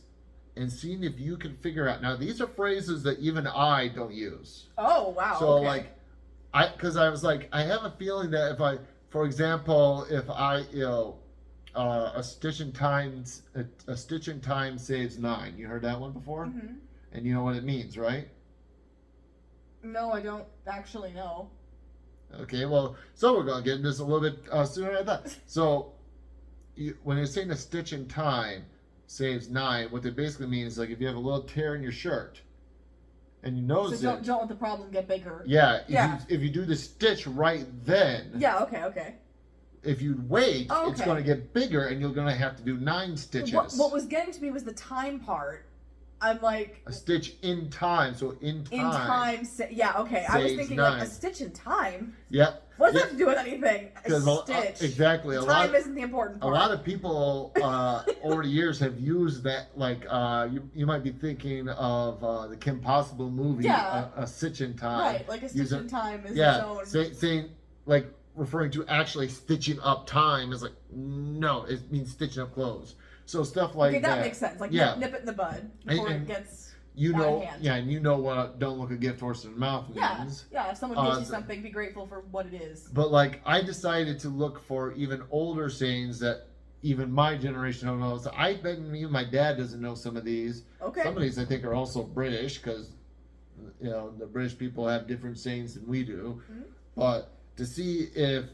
and seeing if you can figure out. Now these are phrases that even I don't use. Oh wow. So okay. because I was like, I have a feeling that for example, if I a stitch in time saves 9. You heard that one before? Mm-hmm. And you know what it means, right? No, I don't actually know. Okay, well, so we're gonna get into this a little bit sooner than I thought. So, when you're saying a stitch in time saves 9, what it basically means is like if you have a little tear in your shirt, and you notice so don't let the problem get bigger. Yeah. If you do the stitch right then. Yeah. Okay. if you wait, Oh, it's okay. going to get bigger, and you're going to have to do 9 stitches. What was getting to me was the time part. I'm like, a stitch in time, so in time. Yeah, okay. I was saves thinking 9. like a stitch in time. Yep. What does that have to do with anything? A stitch. Exactly. Time isn't the important part. A lot of people over the years have used that. Like you might be thinking of the Kim Possible movie, a stitch in time. Right, like a stitch in time is its own. saying like referring to actually stitching up time is like no, it means stitching up clothes. So stuff like that. Okay, that makes sense. Like nip it in the bud before it gets out of hand. Yeah, and you know what "don't look a gift horse in the mouth" means. Yeah. If someone gives you something, be grateful for what it is. But like, I decided to look for even older sayings that even my generation don't know. So I bet even my dad doesn't know some of these. Okay. Some of these I think are also British because the British people have different sayings than we do. Mm-hmm. But to see if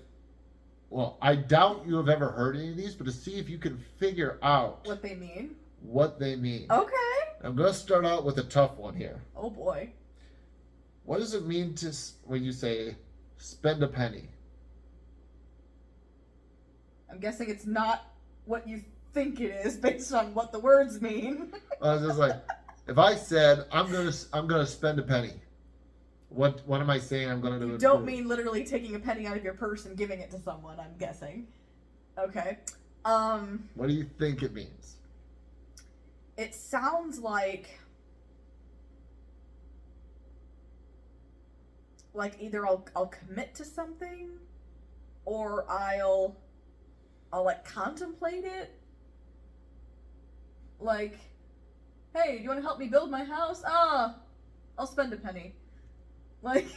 I doubt you have ever heard any of these, but to see if you can figure out what they mean. Okay. I'm going to start out with a tough one here. Oh boy. What does it mean when you say spend a penny? I'm guessing it's not what you think it is based on what the words mean. I was just like, if I said I'm gonna spend a penny, what am I saying I'm gonna do? You don't mean literally taking a penny out of your purse and giving it to someone, I'm guessing. Okay. What do you think it means? It sounds like either I'll commit to something, or I'll like contemplate it. Like, hey, do you want to help me build my house? I'll spend a penny. Like,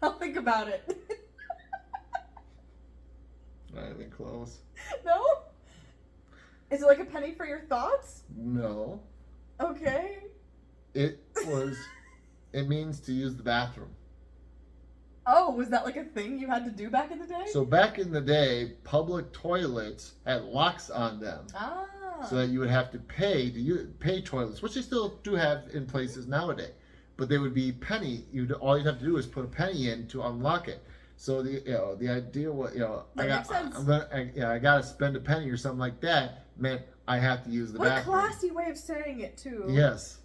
I'll think about it. Not even close. No? Is it like a penny for your thoughts? No. Okay. It means to use the bathroom. Oh, was that like a thing you had to do back in the day? So back in the day, public toilets had locks on them. Ah. So that you would have to pay toilets, which they still do have in places nowadays. But they would be penny. All you'd have to do is put a penny in to unlock it. So the idea was I gotta spend a penny or something like that meant I have to use the bathroom. What a classy way of saying it too. Yes.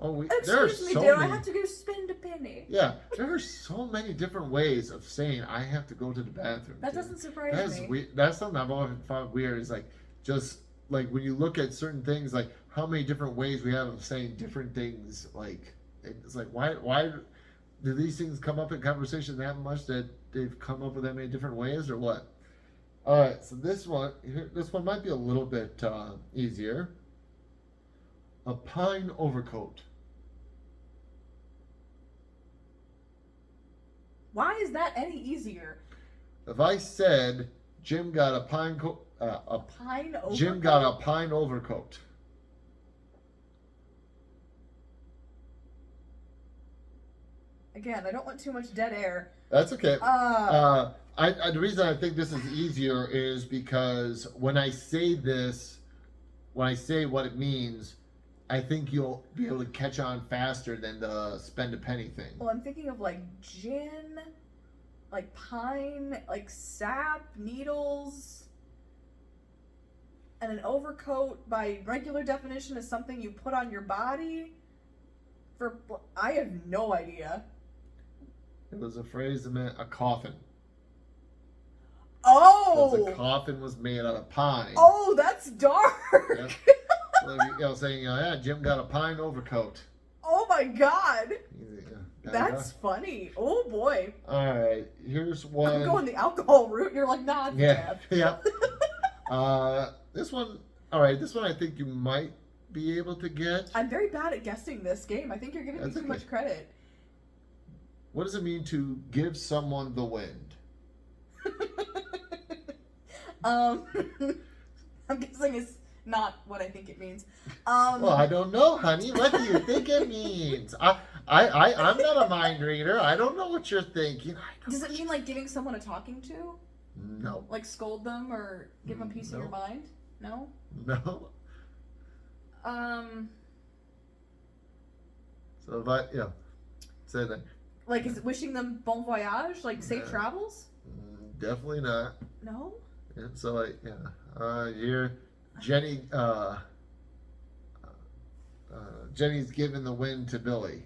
Excuse me, dear. I have to go spend a penny. Yeah, there are so many different ways of saying I have to go to the bathroom. That doesn't surprise me. That's something I've always found weird. Is like just like when you look at certain things, like how many different ways we have of saying different things. Like it's like why do these things come up in conversation that much that they've come up with that many different ways or what? All right, so this one might be a little bit easier. A pine overcoat. Why is that any easier? If I said Jim got a pine overcoat. Jim got a pine overcoat. Again, I don't want too much dead air. That's okay. The reason I think this is easier is because when I say what it means, I think you'll be able to catch on faster than the spend a penny thing. Well, I'm thinking of like gin, like pine, like sap, needles, and an overcoat by regular definition is something you put on your body. I have no idea. It was a phrase that meant a coffin. Oh! Because a coffin was made out of pine. Oh, that's dark! Yep. So, saying, yeah, Jim got a pine overcoat. Oh my god! Yeah, that's funny. Oh boy. Alright, here's one. I'm going the alcohol route. You're like, nah, yeah. This one I think you might be able to get. I'm very bad at guessing this game. I think you're giving me too much credit. What does it mean to give someone the wind? I'm guessing it's not what I think it means. Well, I don't know, honey. What do you think it means? I'm not a mind reader. I don't know what you're thinking. Does it mean like giving someone a talking to? No. Like scold them or give them a piece of your mind? No? No. So if I say that. Like, is it wishing them bon voyage? Like safe travels? Definitely not. No? And so like, yeah, here, Jenny's giving the win to Billy.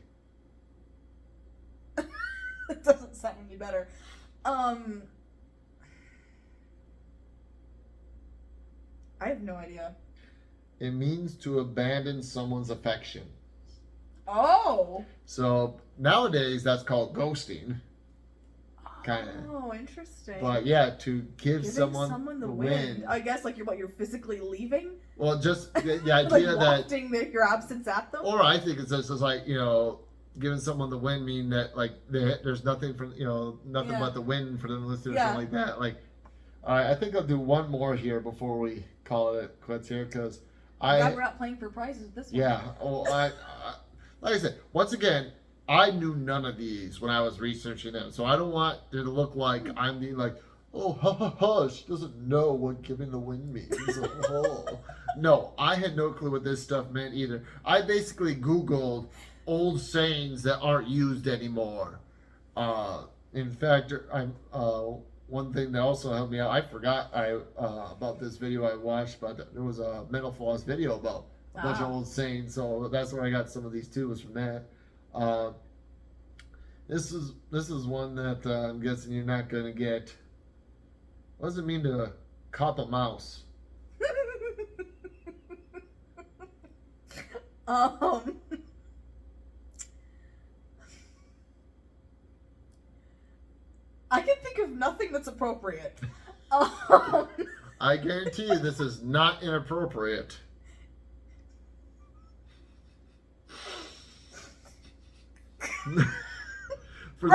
It doesn't sound any better. I have no idea. It means to abandon someone's affection. Oh. So nowadays that's called ghosting. Kind of. Oh, interesting. But yeah, to give Giving someone the wind. wind. I guess like you're physically leaving. Well, just the like idea that, wafting your absence at them. or I think it's just like, giving someone the wind mean that like there's nothing for nothing Yeah. but the wind for them to listen to Yeah. something like that. Like, all right, I think I'll do one more here before we call it quits here because Glad we're not playing for prizes this one. yeah. Oh, I like I said, once again, I knew none of these when I was researching them, so I don't want it to look like I'm being like, oh, ha ha ha, she doesn't know what giving the wind means. Oh. No, I had no clue what this stuff meant either. I basically Googled old sayings that aren't used anymore. In fact, one thing that also helped me out, I forgot about this video I watched, but there was a mental floss video about a bunch of old sayings, so that's where I got some of these too, was from that. This is one that I'm guessing you're not gonna get. What does it mean to cop a mouse? I can think of nothing that's appropriate. I guarantee you this is not inappropriate. For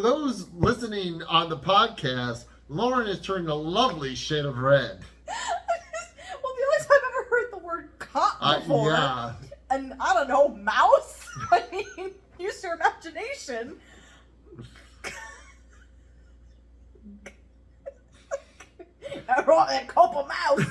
those listening on the podcast, Lauren is turning a lovely shade of red. Well, the only time I've ever heard the word cop before, Yeah. and I don't know, mouse. I mean, use your imagination. I brought that couple mouse.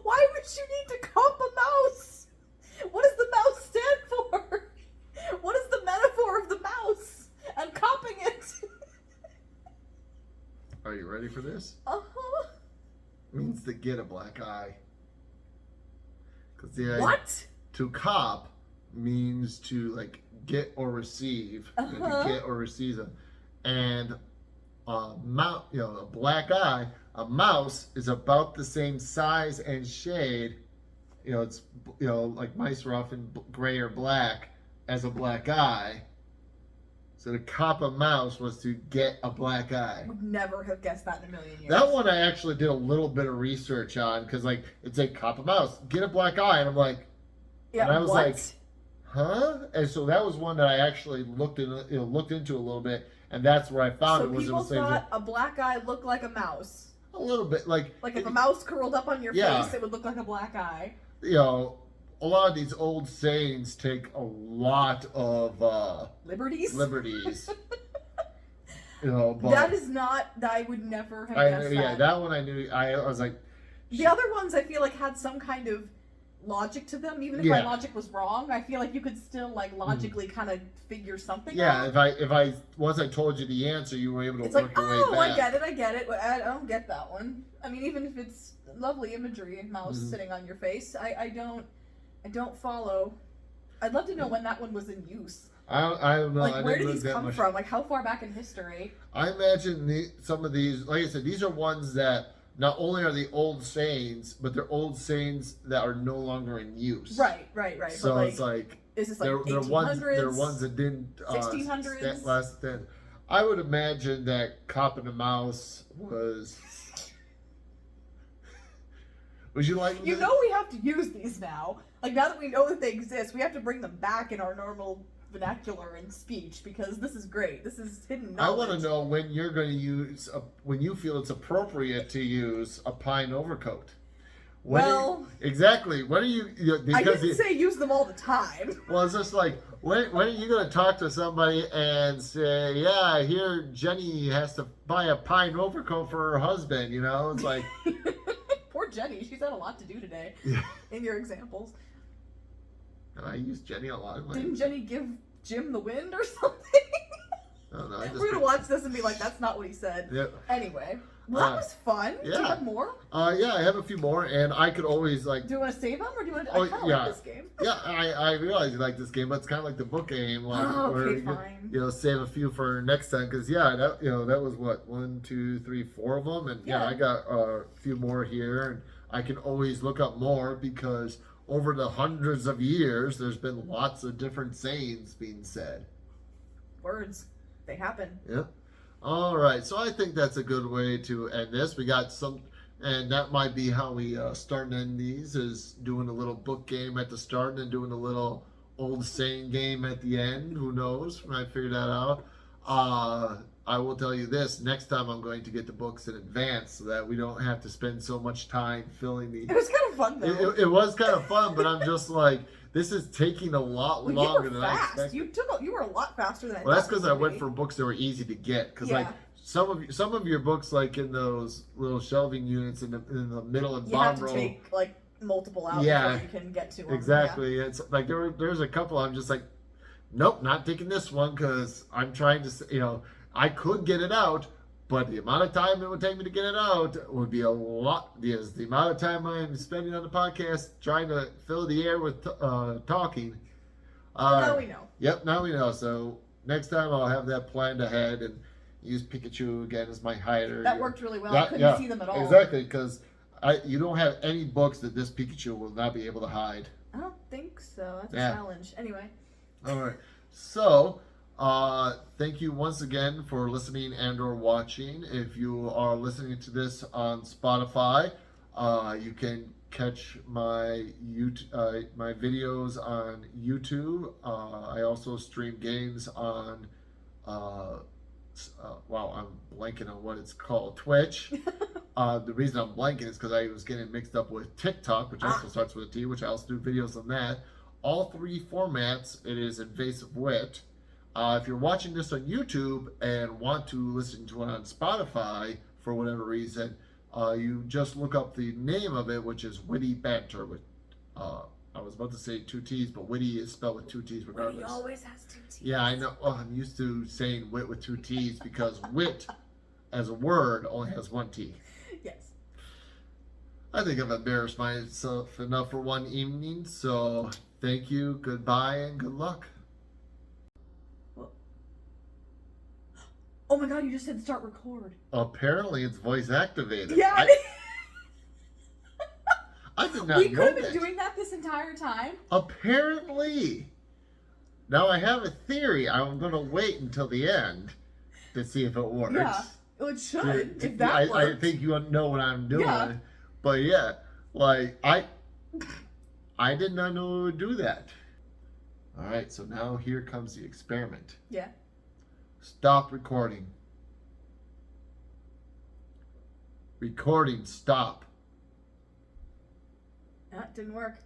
Why would you need to cop a mouse? What does the mouse stand for? What is the metaphor of the mouse and copping it? Are you ready for this? Uh-huh. It means to get a black eye. What? To cop means to like get or receive. To get or receive them. And a black eye, a mouse is about the same size and shade. It's like mice are often gray or black as a black eye. So to cop a mouse was to get a black eye. Would never have guessed that in a million years. That one I actually did a little bit of research on because like it's a cop a mouse, get a black eye, and I'm like, yeah, and I was what? like, huh? And so that was one that I actually looked into a little bit, and that's where I found it. People thought a black eye looked like a mouse. A little bit like if a mouse curled up on your face, it would look like a black eye. A lot of these old sayings take a lot of liberties. But that is not. I would never have guessed that. Yeah, that one I knew. I was like, the other ones I feel like had some kind of logic to them. Even if my logic was wrong, I feel like you could still like logically kind of figure something out. Yeah, if I once I told you the answer, you were able to work your way back. I get it. I don't get that one. I mean, even if it's lovely imagery, mouse sitting on your face, I don't follow. I'd love to know when that one was in use. I don't know. Like, where did these come from? Like, how far back in history? I imagine some of these, like I said, these are ones that not only are they old sayings, but they're old sayings that are no longer in use. Right. So but it's like, is this like they're 1800s? ones that didn't 1600s? last then. I would imagine that cop and a mouse was. Would you like? We have to use these now. Like, now that we know that they exist, we have to bring them back in our normal vernacular and speech, because this is great. This is hidden knowledge. I want to know when you're going to use when you feel it's appropriate to use a pine overcoat. Exactly. When are you? Because I didn't say use them all the time. Well, it's just like when are you going to talk to somebody and say, "Yeah, I hear Jenny has to buy a pine overcoat for her husband." It's like. Poor Jenny. She's had a lot to do today. In your examples. And I use Jenny a lot. Didn't Jenny give Jim the wind or something? I don't know. We're gonna watch this and be like, that's not what he said. Yep. Anyway, well, that was fun. Yeah. Do you have more? Yeah, I have a few more, and I could always like. Do you want to save them, or do you want to? Oh, I kind of yeah. like this game. Yeah, I realize you like this game, but it's kind of like the book game, like Oh, where okay, fine. you know, save a few for next time, because that that was what 1, 2, 3, 4 of them, and Yeah. I got a few more here, and I can always look up more because over the hundreds of years, there's been lots of different sayings being said. Words, they happen. Yeah. All right, so I think that's a good way to end this. We got some, and that might be how we start and end these, is doing a little book game at the start and then doing a little old saying game at the end. Who knows? When I figure that out. I will tell you this, next time I'm going to get the books in advance so that we don't have to spend so much time filling the... It was kind of fun, though. It was kind of fun, but I'm just like, this is taking a lot longer than I expected. You were a lot faster than I thought. Well, that's because I went be. for books that were easy to get. Because Yeah. like some of your books, like in those little shelving units in the middle and You bottom have to row. take like multiple out Yeah. before you can get to them. Exactly. It's like there's a couple I'm just like, nope, not taking this one because I'm trying to, I could get it out, but the amount of time it would take me to get it out would be a lot. Because the amount of time I'm spending on the podcast trying to fill the air with talking. Now we know. Yep, now we know. So next time I'll have that planned ahead and use Pikachu again as my hider. That worked really well. I couldn't see them at all. Exactly, because you don't have any books that this Pikachu will not be able to hide. I don't think so. That's Yeah. a challenge. Anyway. All right. So, thank you once again for listening and or watching. If you are listening to this on Spotify, you can catch my my videos on YouTube. I also stream games on wow, I'm blanking on what it's called, Twitch. The reason I'm blanking is because I was getting mixed up with TikTok, which also starts with a T, which I also do videos on that. All 3 formats, it is Invasive Wit. If you're watching this on YouTube and want to listen to it on Spotify for whatever reason, you just look up the name of it, which is Witty Banter. With I was about to say 2 T's, but Witty is spelled with 2 T's regardless. Witty always has 2 T's. Yeah, I know. Oh, I'm used to saying wit with 2 T's because wit as a word only has 1 T. Yes. I think I've embarrassed myself enough for one evening, so thank you, goodbye, and good luck. Oh my god, you just said start record. Apparently it's voice activated. Yeah. I did not We know could have been that. doing that this entire time. Apparently. Now I have a theory. I'm going to wait until the end to see if it works. Yeah, it should. If that works. I think you know what I'm doing. Yeah. But yeah, like I did not know it would do that. All right, so now here comes the experiment. Yeah. Stop recording. Recording, stop. That didn't work.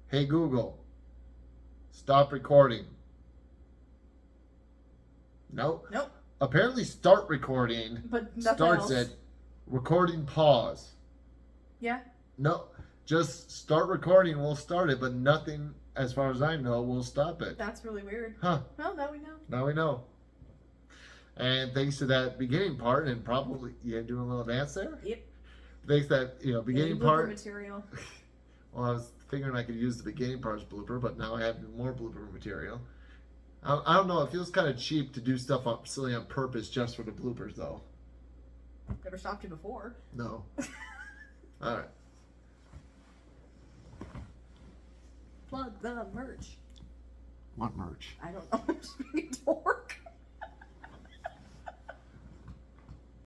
Hey Google, stop recording. Nope. Nope. Apparently start recording But nothing starts else. at recording pause. Yeah. No, just start recording, we'll start it, but nothing, as far as I know, will stop it. That's really weird. Huh. Well, now we know. Now we know. And thanks to that beginning part, and probably, doing a little dance there? Yep. Thanks to that, beginning Blooper part. material. Well, I was figuring I could use the beginning part as blooper, but now I have more blooper material. I don't know, it feels kind of cheap to do stuff silly on purpose just for the bloopers, though. Never stopped you before. No. All right. Plug the merch. What merch? I don't know. I'm just being a dork.